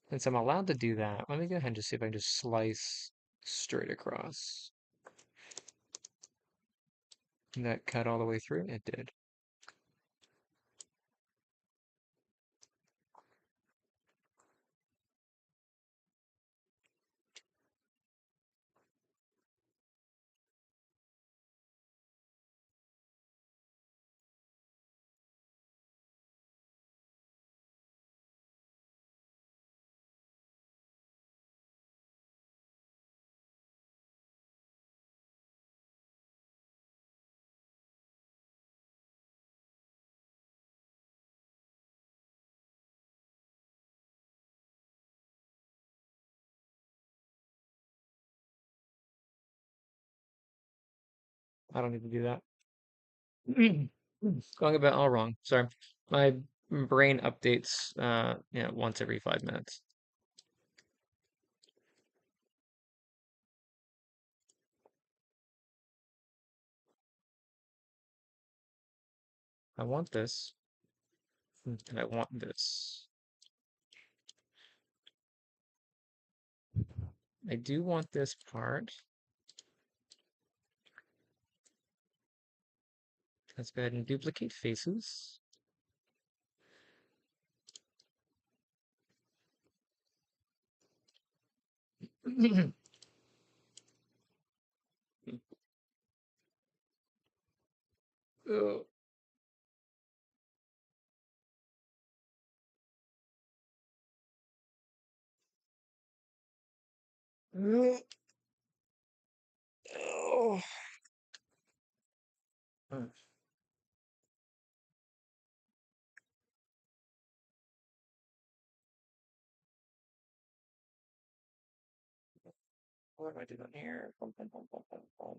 Since I'm allowed to do that, let me go ahead and just see if I can just slice straight across. And that cut all the way through? It did. I don't need to do that. Going about all wrong. Sorry. My brain updates once every 5 minutes. I want this, and I want this. I do want this part. Let's go ahead and duplicate faces. Oh. Oh. What am I doing here? Bum, bum, bum, bum, bum, bum.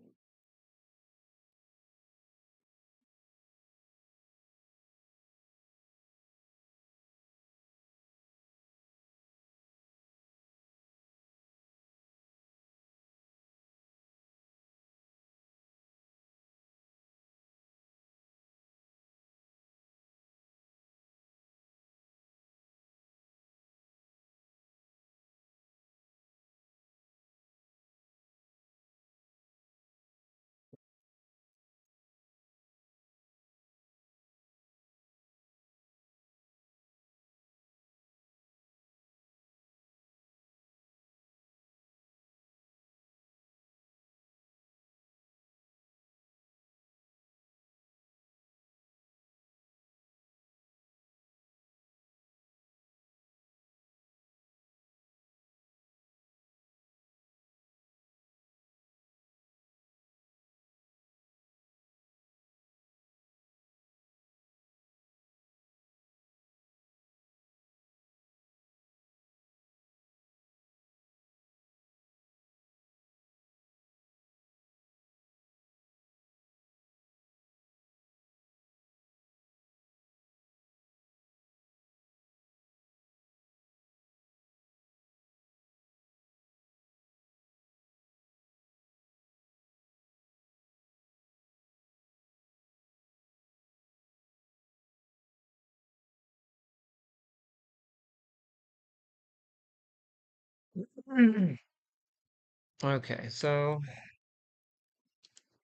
Okay, so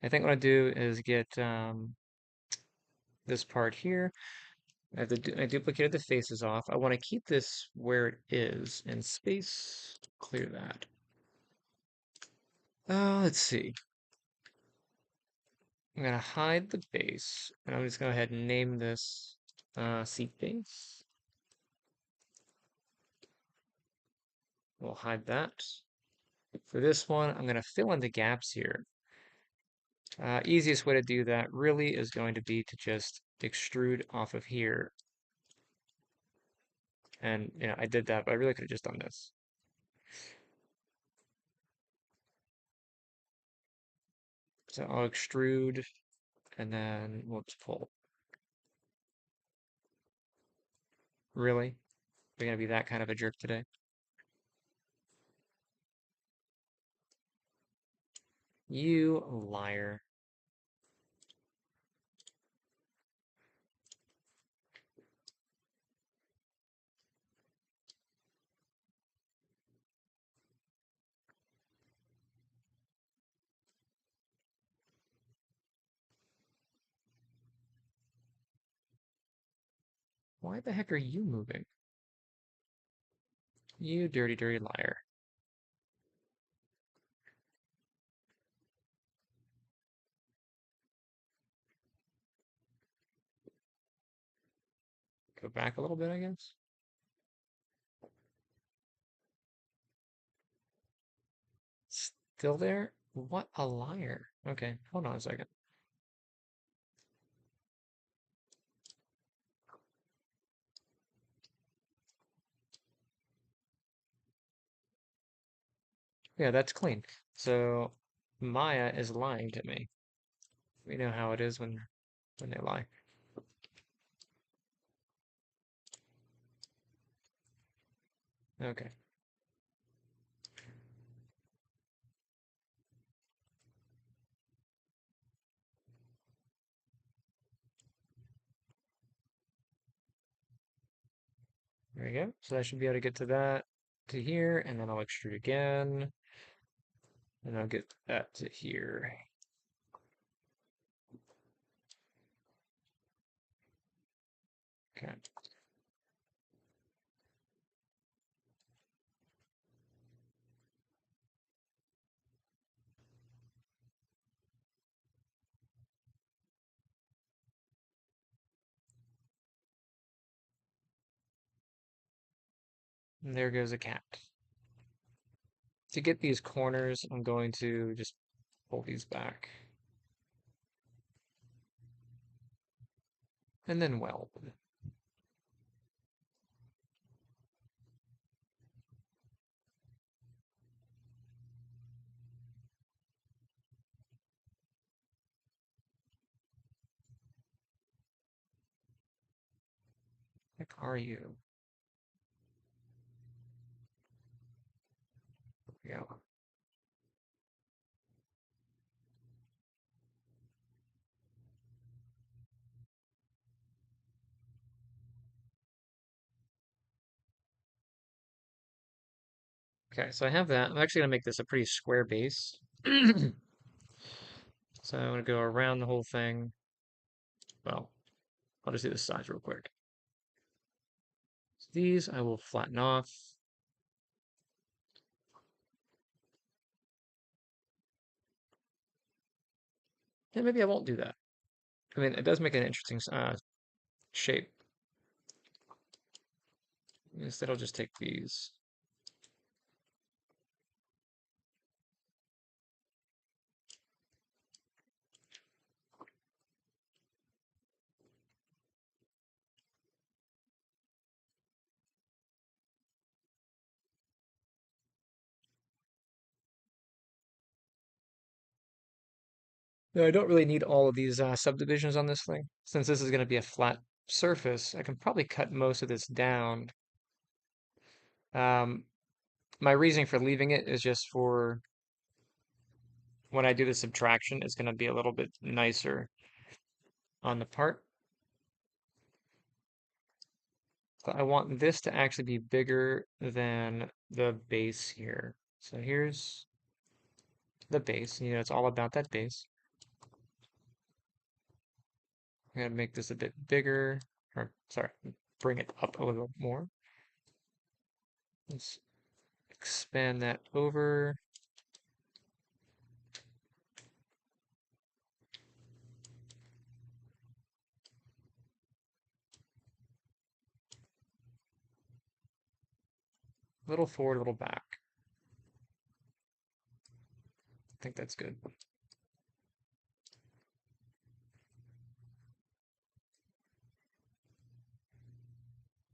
I think what I do is get this part here. I duplicated the faces off. I want to keep this where it is in space. Clear that. Let's see. I'm gonna hide the base, and I'm just gonna go ahead and name this seat base. We'll hide that. For this one, I'm gonna fill in the gaps here. Easiest way to do that really is going to be to just extrude off of here. And I did that, but I really could have just done this. So I'll extrude and then we'll just pull. Really? We're gonna be that kind of a jerk today? You liar. Why the heck are you moving? You dirty, dirty liar. Go back a little bit, I guess. Still there? What a liar. Okay, hold on a second. Yeah, that's clean. So Maya is lying to me. We know how it is when they lie. Okay. There we go. So I should be able to get to that to here, and then I'll extrude again, and I'll get that to here. Okay. And there goes a cat. To get these corners, I'm going to just pull these back. And then weld. Heck are you? There we go. Okay, so I have that. I'm actually gonna make this a pretty square base. So I'm gonna go around the whole thing. Well, I'll just do the sides real quick. So these I will flatten off. And maybe I won't do that. I mean, it does make an interesting shape. Instead, I'll just take these. No, I don't really need all of these subdivisions on this thing. Since this is going to be a flat surface, I can probably cut most of this down. Um, my reasoning for leaving it is just for when I do the subtraction, it's going to be a little bit nicer on the part. So I want this to actually be bigger than the base here. So here's the base. You know, it's all about that base. I'm gonna make this a bit bigger, or sorry, bring it up a little more. Let's expand that over. A little forward, a little back. I think that's good.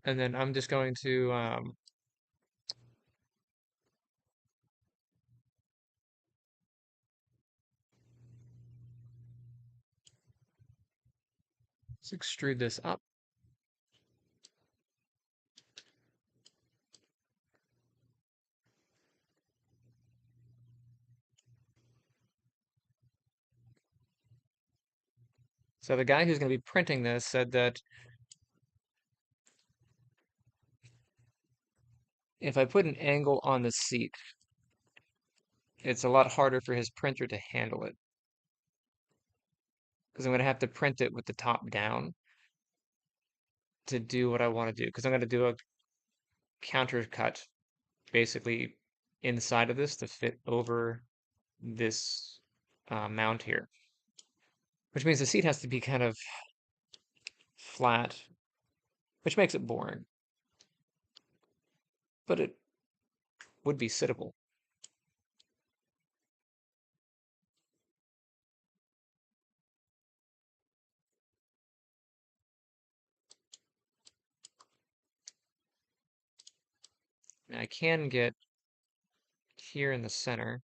And then I'm just going to let's extrude this up. So the guy who's going to be printing this said that if I put an angle on the seat, it's a lot harder for his printer to handle it because I'm going to have to print it with the top down to do what I want to do because I'm going to do a counter cut basically inside of this to fit over this mount here, which means the seat has to be kind of flat, which makes it boring, but it would be sittable. And I can get here in the center.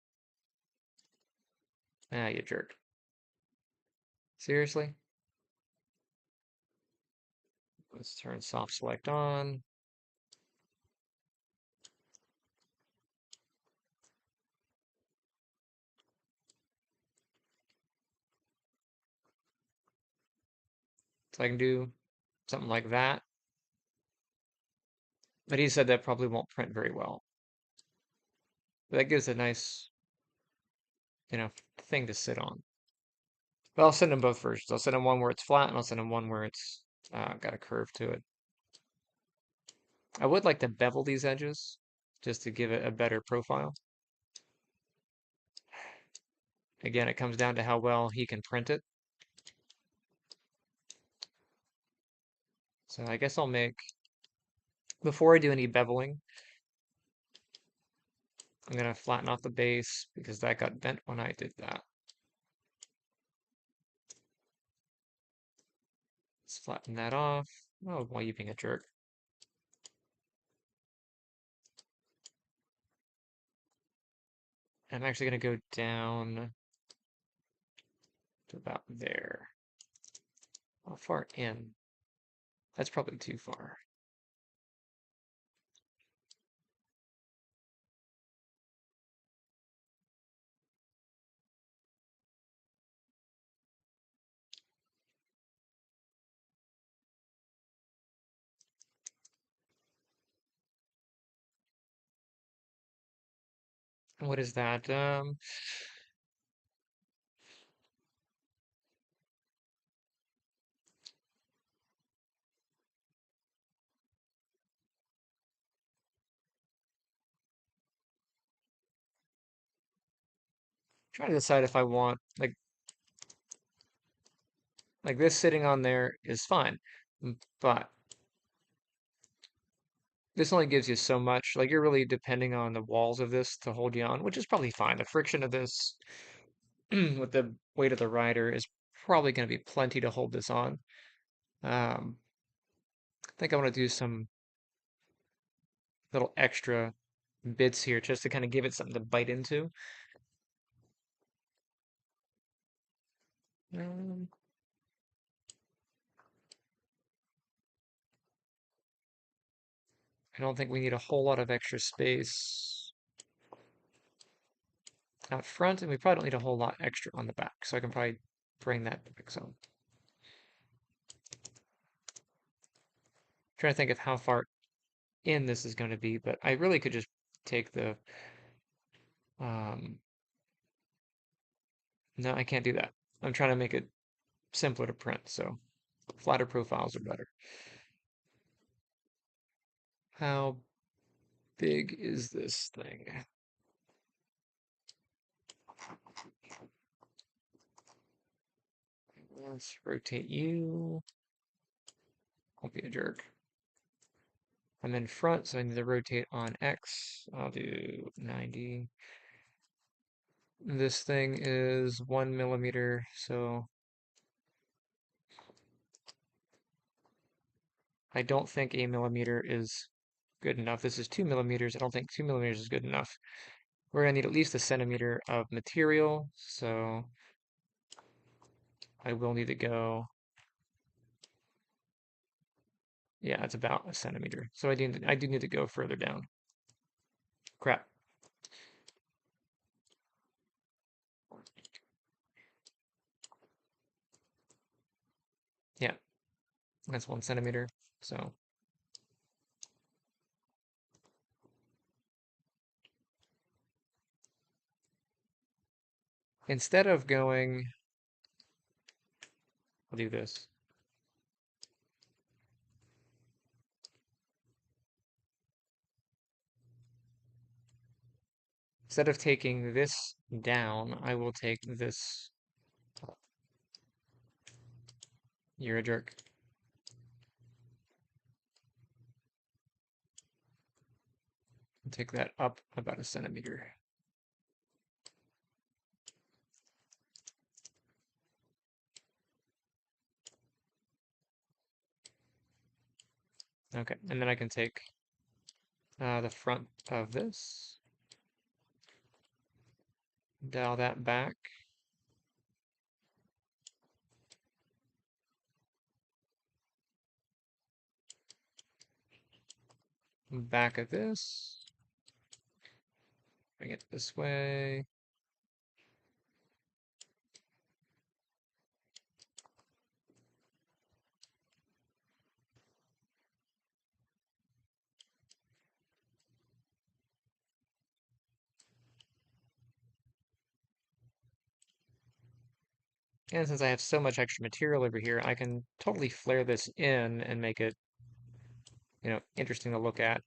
Ah, you jerk. Seriously? Let's turn soft select on. So I can do something like that. But he said that probably won't print very well. But that gives a nice, thing to sit on. But I'll send them both versions. I'll send them one where it's flat, and I'll send them one where it's got a curve to it. I would like to bevel these edges just to give it a better profile. Again, it comes down to how well he can print it. So I guess I'll make, before I do any beveling, I'm going to flatten off the base because that got bent when I did that. Let's flatten that off. Oh, why are you being a jerk? I'm actually going to go down to about there. How far in? That's probably too far. What is that? Trying to decide if I want like this sitting on there is fine, but this only gives you so much. Like you're really depending on the walls of this to hold you on, which is probably fine. The friction of this with the weight of the rider is probably going to be plenty to hold this on. I think I want to do some little extra bits here just to kind of give it something to bite into. Um, I don't think we need a whole lot of extra space out front, and we probably don't need a whole lot extra on the back, so I can probably bring that back some. Trying to think of how far in this is going to be, but I really could just take the, um, no, I can't do that. I'm trying to make it simpler to print, so flatter profiles are better. How big is this thing? Let's rotate you. Don't be a jerk. I'm in front, so I need to rotate on X. I'll do 90. This thing is 1 millimeter, so I don't think a millimeter is good enough. This is 2 millimeters. I don't think 2 millimeters is good enough. We're gonna need at least a centimeter of material, so I will need to go. Yeah, it's about a centimeter. So I do need to go further down. Crap. Yeah, that's 1 centimeter. So instead of going, I'll do this. Instead of taking this down, I will take this. You're a jerk. Take that up about a centimeter. Okay, and then I can take the front of this, dial that back. back of this, bring it this way. And since I have so much extra material over here, I can totally flare this in and make it, interesting to look at.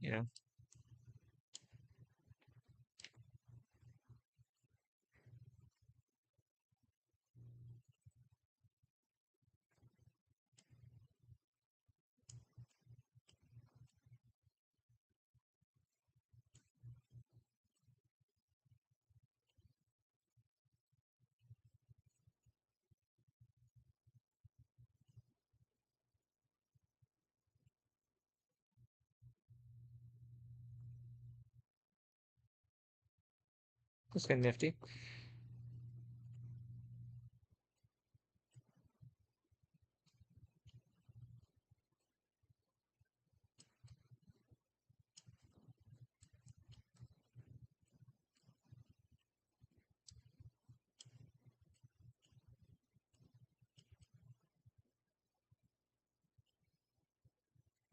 That's kind of nifty.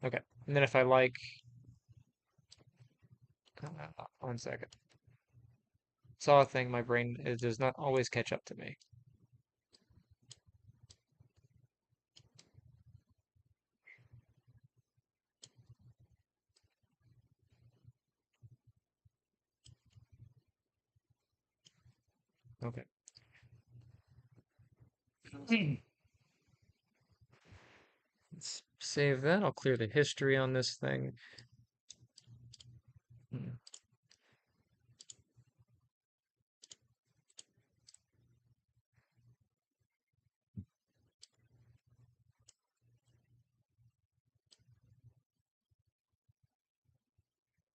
Okay, and then if I like, 1 second. Saw a thing, my brain does not always catch up to me. Okay. Let's save that. I'll clear the history on this thing. Hmm.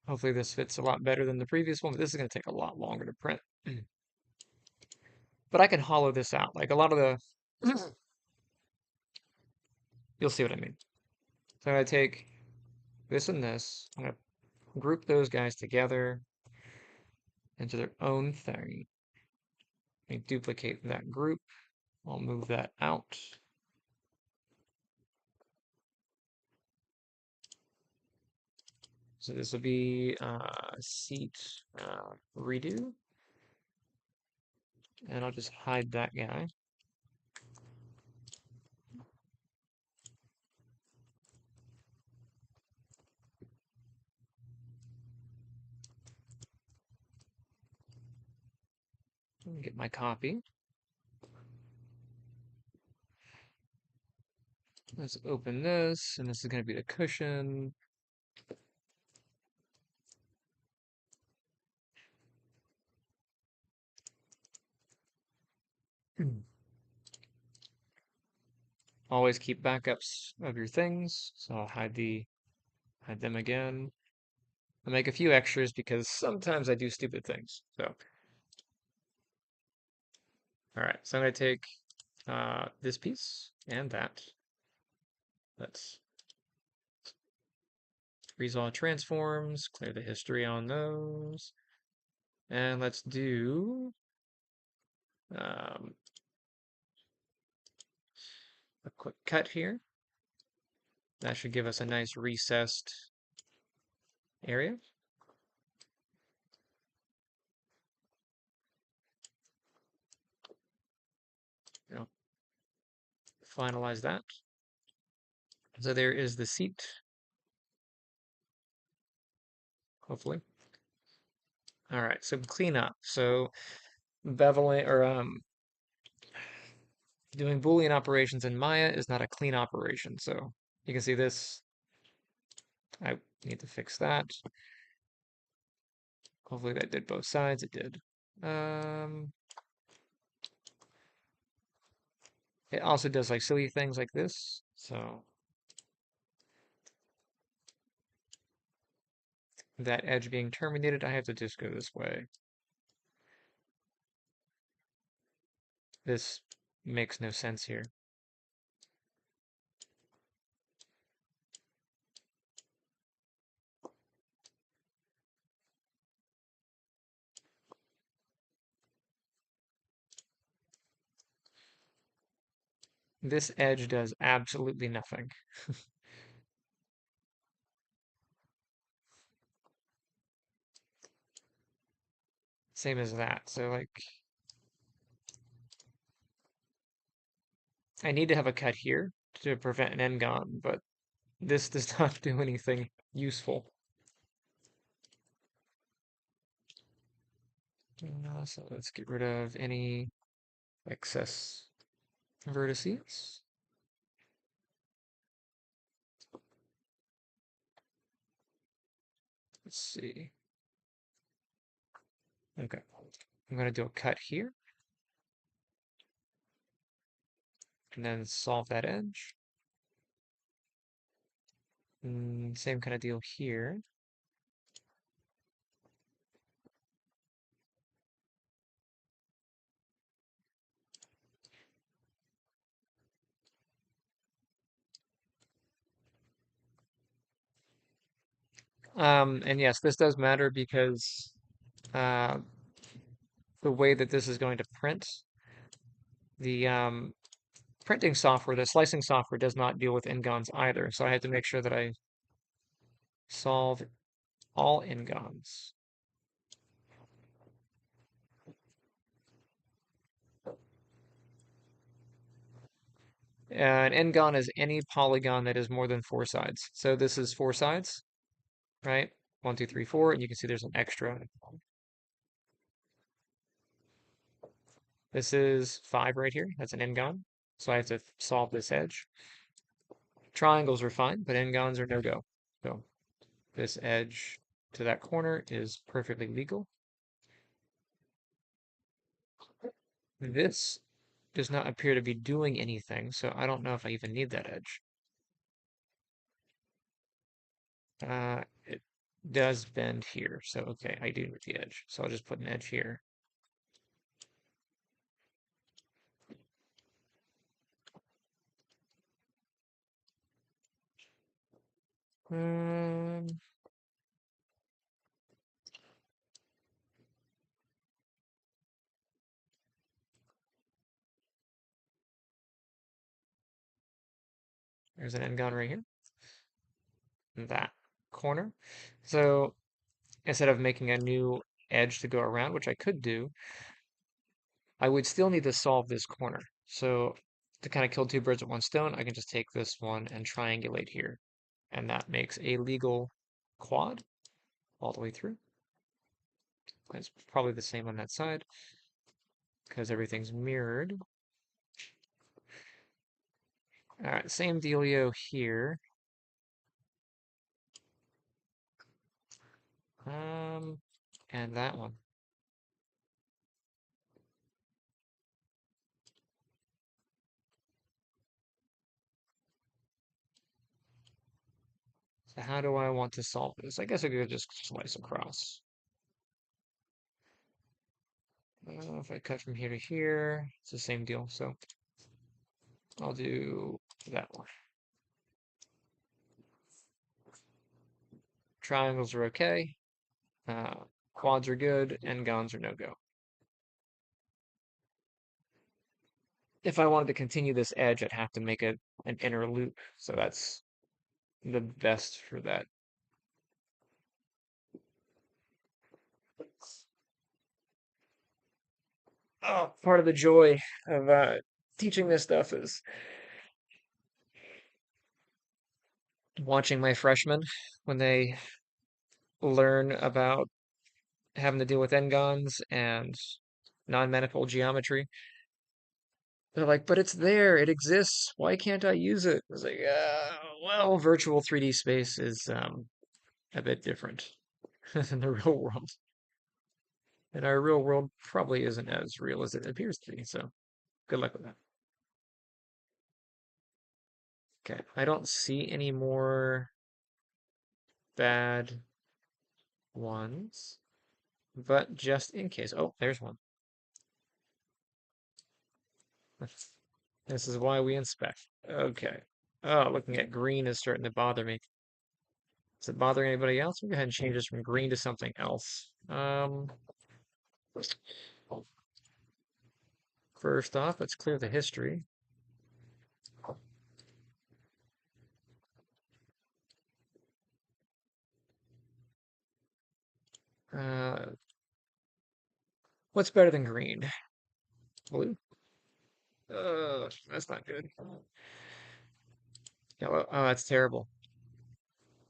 Hopefully this fits a lot better than the previous one, but this is going to take a lot longer to print. But I can hollow this out. Like a lot of the, you'll see what I mean. So I'm going to take this and this. I'm going to group those guys together into their own thing. Let me duplicate that group. I'll move that out. So this will be seat redo. And I'll just hide that guy. Get my copy. Let's open this, and this is going to be the cushion. Always keep backups of your things, so I'll hide them again. I'll make a few extras because sometimes I do stupid things. So, all right, so I'm going to take this piece and that. Let's freeze all transforms, clear the history on those, and let's do um, a quick cut here. That should give us a nice recessed area. Finalize that. So there is the seat, hopefully. All right, so clean up. So beveling or doing Boolean operations in Maya is not a clean operation. So you can see this. I need to fix that. Hopefully that did both sides. It did. It also does like silly things like this. So that edge being terminated, I have to just go this way. This makes no sense here. This edge does absolutely nothing. Same as that. So like I need to have a cut here to prevent an end gone, but this does not do anything useful. So let's get rid of any excess vertices. Let's see. Okay, I'm going to do a cut here and then solve that edge. Same kind of deal here. And yes, this does matter because uh, the way that this is going to print, the printing software, the slicing software does not deal with n-gons either. So I had to make sure that I solve all n-gons. An n-gon is any polygon that is more than four sides. So this is four sides, right? 1, 2, 3, 4, and you can see there's an extra. This is 5 right here. That's an n-gon. So I have to solve this edge. Triangles are fine, but n-gons are no-go. So this edge to that corner is perfectly legal. This does not appear to be doing anything, so I don't know if I even need that edge. It does bend here, so okay, I do need the edge. So I'll just put an edge here. Um, there's an n-gon right here. In that corner. So instead of making a new edge to go around, which I could do, I would still need to solve this corner. So to kind of kill two birds with one stone, I can just take this one and triangulate here. And that makes a legal quad all the way through. It's probably the same on that side because everything's mirrored. All right, same dealio here. Um, and that one. So how do I want to solve this? I guess I could just slice across. If I cut from here to here, it's the same deal. So I'll do that one. Triangles are okay. Quads are good, and gons are no go. If I wanted to continue this edge, I'd have to make an inner loop. So that's the best for that. Oh, part of the joy of teaching this stuff is watching my freshmen when they learn about having to deal with n-gons and non-manifold geometry. They're like, but it's there, it exists. Why can't I use it? I was like, well, virtual 3D space is a bit different than the real world. And our real world probably isn't as real as it appears to be, so good luck with that. Okay, I don't see any more bad ones, but just in case. Oh, there's one. This is why we inspect. Okay. Oh, looking at green is starting to bother me. Does it bother anybody else? We'll go ahead and change this from green to something else. First off, let's clear the history. Uh, what's better than green? Blue? That's not good. Yellow. Oh, that's terrible.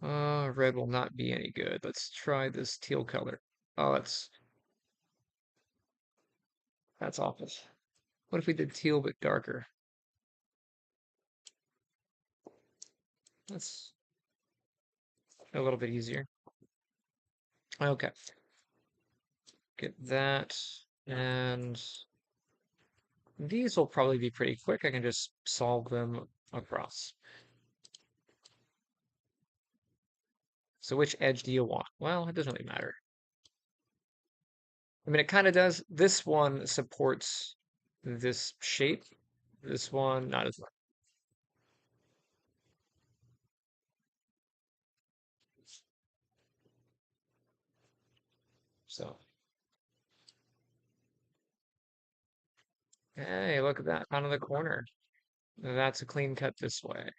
Red will not be any good. Let's try this teal color. Oh, that's awful. What if we did teal but darker? That's a little bit easier. Okay, get that. And these will probably be pretty quick. I can just solve them across. So which edge do you want? Well, it doesn't really matter. I mean, it kind of does. This one supports this shape. This one, not as much. So, hey, look at that, out of the corner. That's a clean cut this way.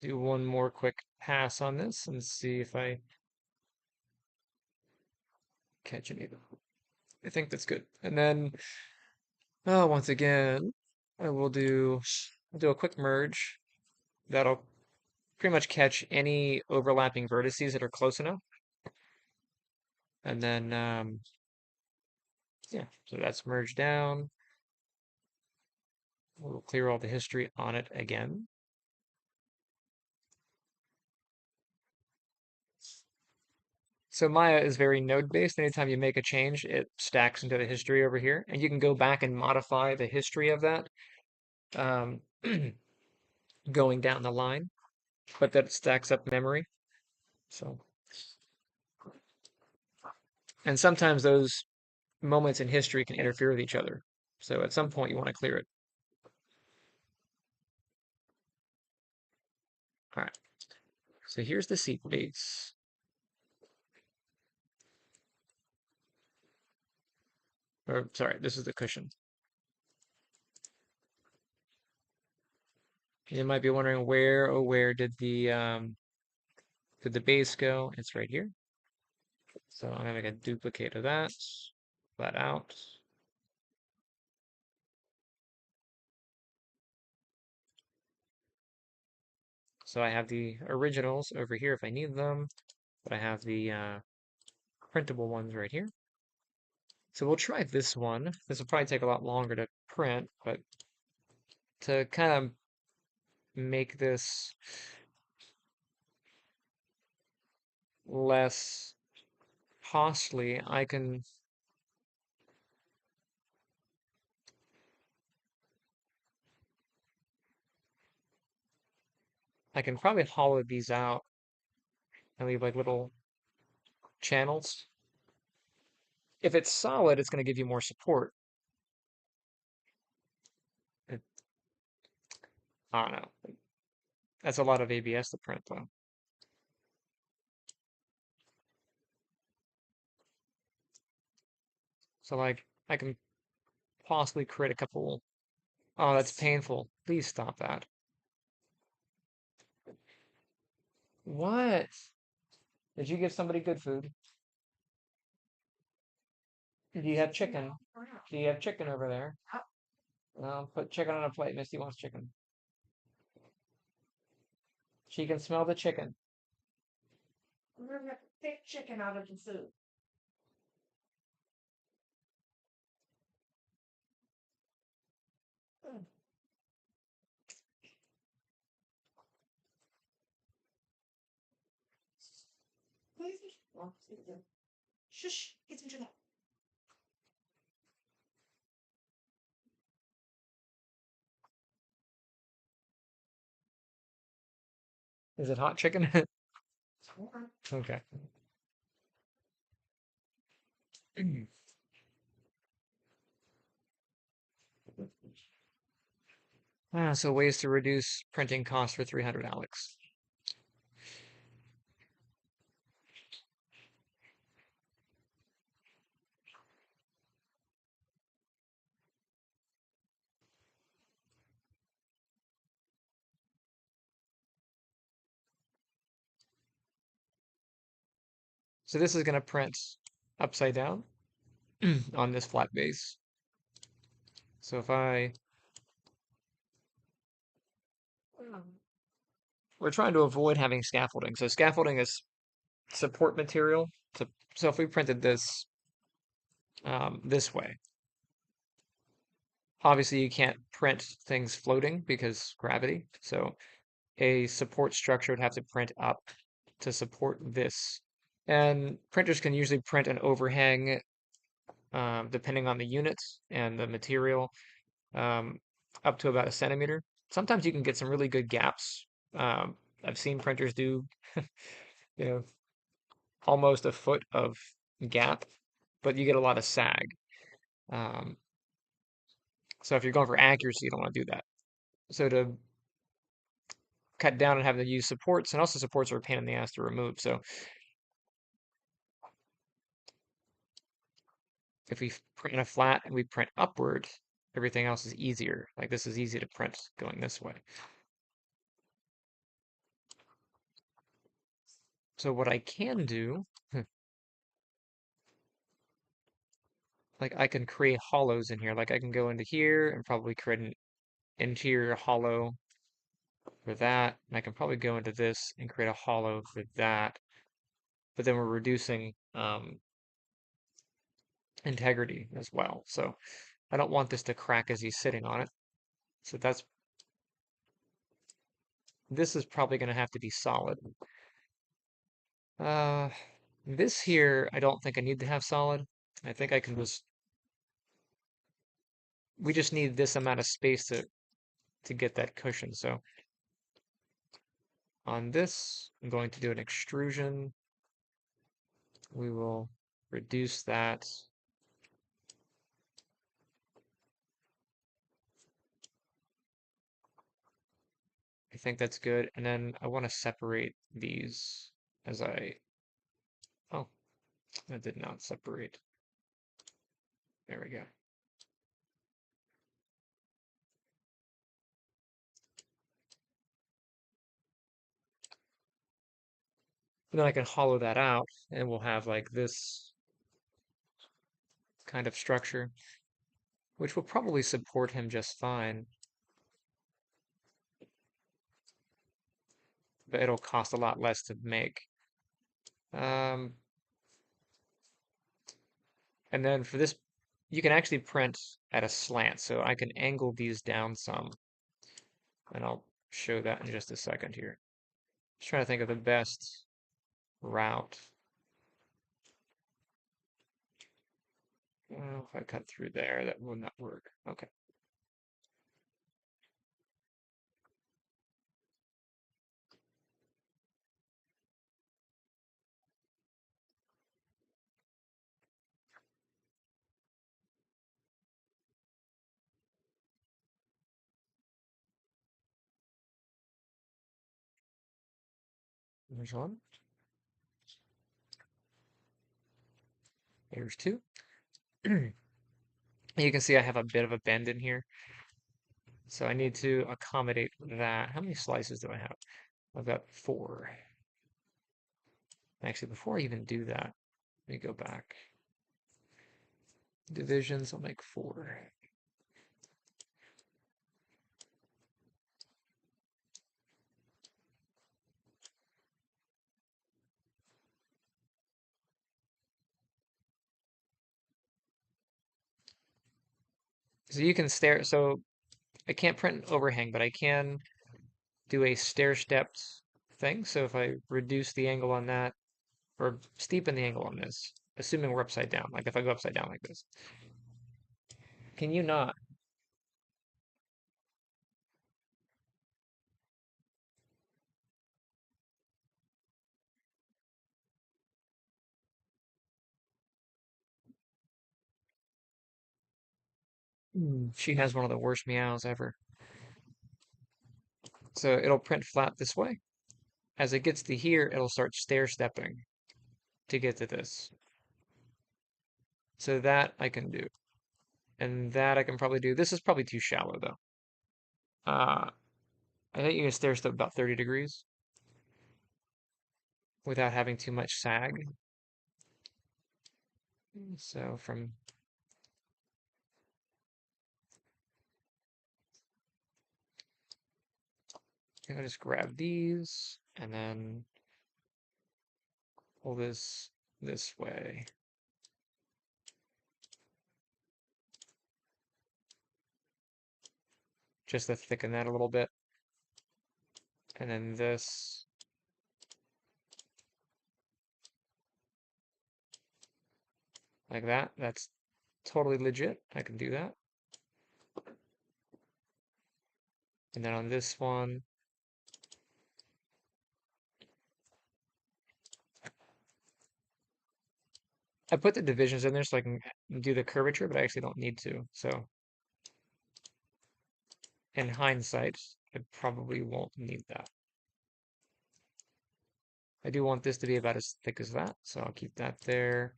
Do one more quick pass on this and see if I catch any. I think that's good. And then, once again, I'll do a quick merge. That'll pretty much catch any overlapping vertices that are close enough. And then, yeah, so that's merged down. We'll clear all the history on it again. So Maya is very node-based. Anytime you make a change, it stacks into the history over here, and you can go back and modify the history of that um, going down the line, but that stacks up memory. So, and sometimes those moments in history can interfere with each other. So at some point you want to clear it. All right. So here's the seat base. Or sorry, this is the cushion. You might be wondering where, oh, where did the base go? It's right here. So I'm gonna make a duplicate of that, flat out. So I have the originals over here if I need them, but I have the printable ones right here. So we'll try this one. This will probably take a lot longer to print, but to kind of make this less costly, I can probably hollow these out and leave like little channels. If it's solid, it's going to give you more support. It, I don't know. That's a lot of ABS to print though. So like I can possibly create a couple. Oh, that's painful. Please stop that. What? Did you give somebody good food? Do you have chicken? Do you have chicken over there? Put chicken on a plate. Misty wants chicken. She can smell the chicken. We're gonna take chicken out of the food. Mm. Please. Well, shush, get into that. Is it hot chicken? Okay. Okay. So ways to reduce printing costs for 300, Alex. So this is going to print upside down on this flat base. So if we're trying to avoid having scaffolding. So scaffolding is support material. So if we printed this this way, obviously you can't print things floating because gravity. So a support structure would have to print up to support this. And printers can usually print an overhang depending on the unit and the material, um, up to about a centimeter. Sometimes you can get some really good gaps. I've seen printers do, you know, almost a foot of gap, but you get a lot of sag. Um, so if you're going for accuracy, you don't want to do that. So to cut down on having to use supports, and also supports are a pain in the ass to remove. So if we print a flat and we print upward, everything else is easier. Like this is easy to print going this way. So what I can do, like I can create hollows in here. Like I can go into here and probably create an interior hollow for that. And I can probably go into this and create a hollow for that. But then we're reducing integrity as well. So I don't want this to crack as he's sitting on it. So this is probably going to have to be solid. Uh, this here, I don't think I need to have solid. I think I can we just need this amount of space to get that cushion. So on this, I'm going to do an extrusion. We will reduce that. I think that's good. And then I want to separate these as oh, that did not separate. There we go. And then I can hollow that out and we'll have like this kind of structure, which will probably support him just fine. But it'll cost a lot less to make. Um, and then for this, you can actually print at a slant. So I can angle these down some. And I'll show that in just a second here. Just trying to think of the best route. Well, if I cut through there, that would not work. Okay. There's one. Here's two. You can see I have a bit of a bend in here. So I need to accommodate that. How many slices do I have? I've got 4. Actually, before I even do that, let me go back. Divisions, I'll make 4. So you can stair, so I can't print an overhang, but I can do a stair-stepped thing. So if I reduce the angle on that, or steepen the angle on this, assuming we're upside down, like if I go upside down like this, can you not? She has one of the worst meows ever. So it'll print flat this way. As it gets to here, it'll start stair stepping to get to this. So that I can do. And that I can probably do. This is probably too shallow though. I think you can stair step about 30 degrees without having too much sag. So from, I'll just grab these and then pull this way. Just to thicken that a little bit. And then this. Like that. That's totally legit. I can do that. And then on this one, I put the divisions in there so I can do the curvature, but I actually don't need to. So in hindsight, I probably won't need that. I do want this to be about as thick as that, so I'll keep that there.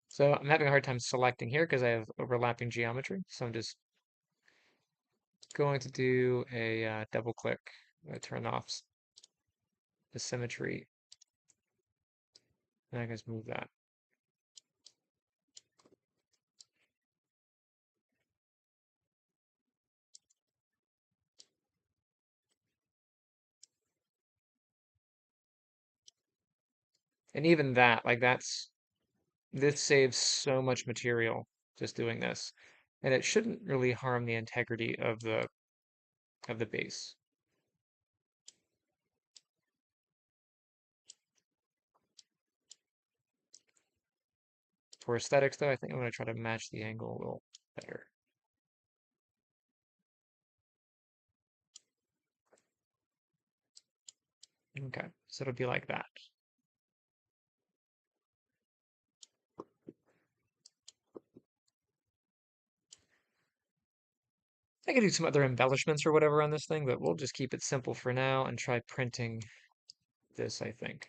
So I'm having a hard time selecting here because I have overlapping geometry. So I'm just going to do a double click. I'm going to turn off the symmetry. And I can just move that. And even that, like this saves so much material just doing this. And it shouldn't really harm the integrity of the base. For aesthetics though, I think I'm going to try to match the angle a little better. Okay, so it'll be like that. I could do some other embellishments or whatever on this thing, but we'll just keep it simple for now and try printing this, I think.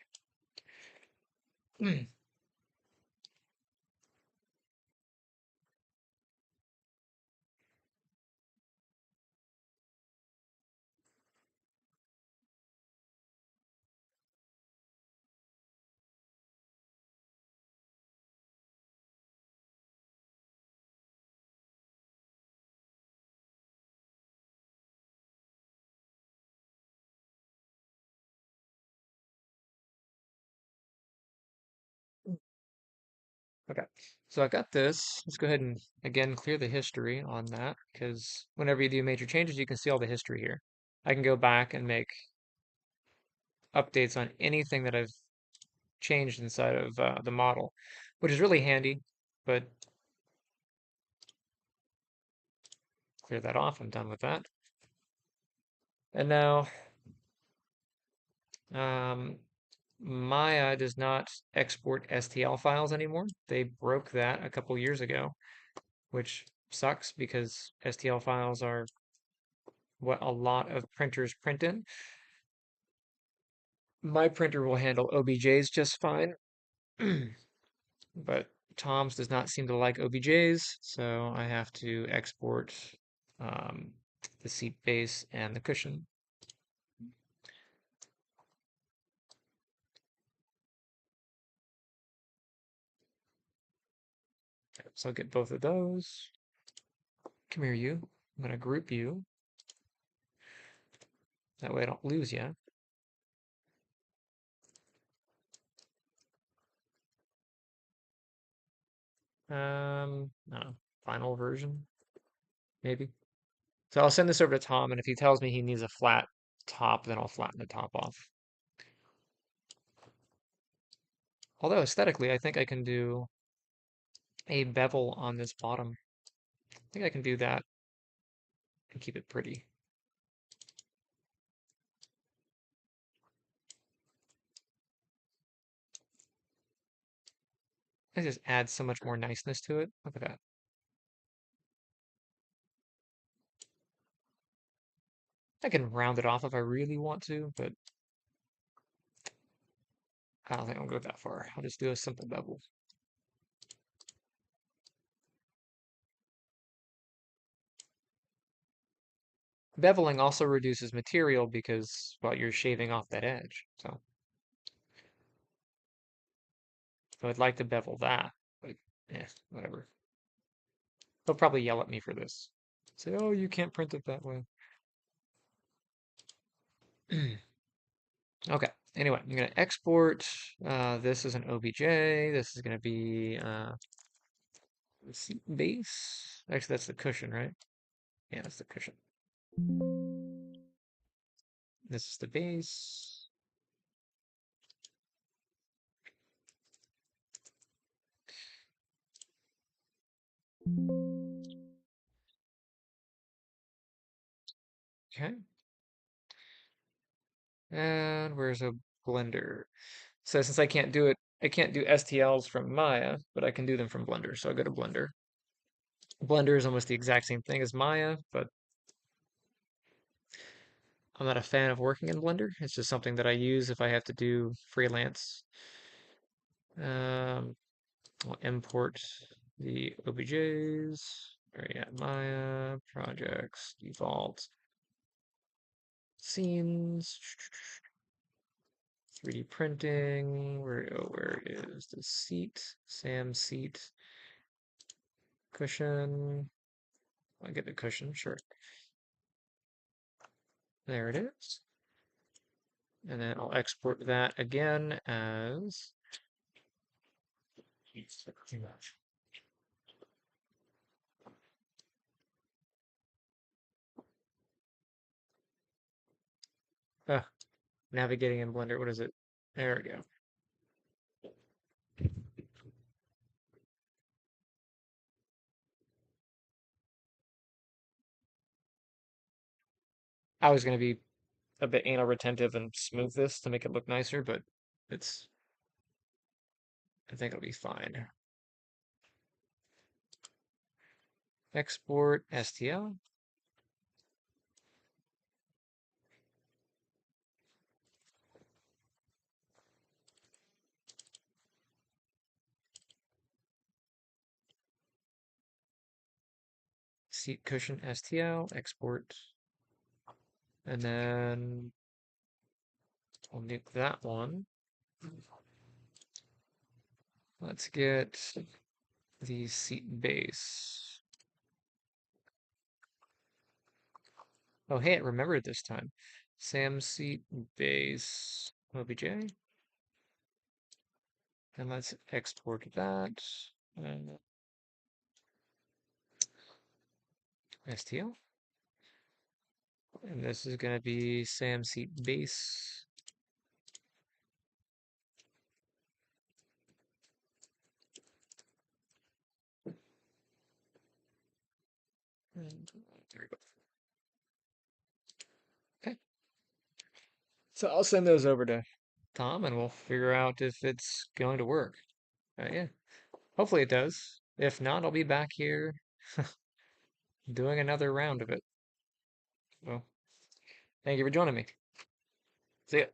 Okay, so I got this. Let's go ahead and again clear the history on that because whenever you do major changes, you can see all the history here. I can go back and make updates on anything that I've changed inside of the model, which is really handy, but clear that off. I'm done with that. And now um, Maya does not export STL files anymore. They broke that a couple years ago, which sucks because STL files are what a lot of printers print in. My printer will handle OBJs just fine, but Tom's does not seem to like OBJs, so I have to export um, the seat base and the cushion. So I'll get both of those. Come here, you. I'm gonna group you. That way I don't lose you. I don't know, final version, maybe. So I'll send this over to Tom, and if he tells me he needs a flat top, then I'll flatten the top off. Although aesthetically, I think I can do a bevel on this bottom. I think I can do that and keep it pretty. It just adds so much more niceness to it. Look at that. I can round it off if I really want to, but I don't think I'll go that far. I'll just do a simple bevel. Beveling also reduces material because, well, you're shaving off that edge. So I'd like to bevel that, but whatever. They'll probably yell at me for this. Say, oh, you can't print it that way. Okay. Anyway, I'm gonna export. This is an OBJ. This is gonna be seat base. Actually, that's the cushion, right? Yeah, that's the cushion. This is the base. Okay. And where's a blender? So since I can't do it, I can't do STLs from Maya, but I can do them from Blender. So I go to Blender. Blender is almost the exact same thing as Maya, but I'm not a fan of working in Blender. It's just something that I use if I have to do freelance. I'll import the OBJs. Where are you at? Maya, projects, default, scenes, 3D printing. Where is the seat? Sam seat, cushion. I get the cushion, sure. There it is. And then I'll export that again as uh, navigating in Blender. What is it? There we go. I was going to be a bit anal retentive and smooth this to make it look nicer, but it's, I think it'll be fine. Export STL. Seat cushion STL. Export. And then I'll nuke that one. Let's get the seat base. Oh, hey, it remembered this time. Sam seat base OBJ. And let's export that. STL. And this is going to be Sam seat base. And there we go. Okay. So I'll send those over to Tom and we'll figure out if it's going to work. Yeah. Hopefully it does. If not, I'll be back here doing another round of it. Well, thank you for joining me. See ya.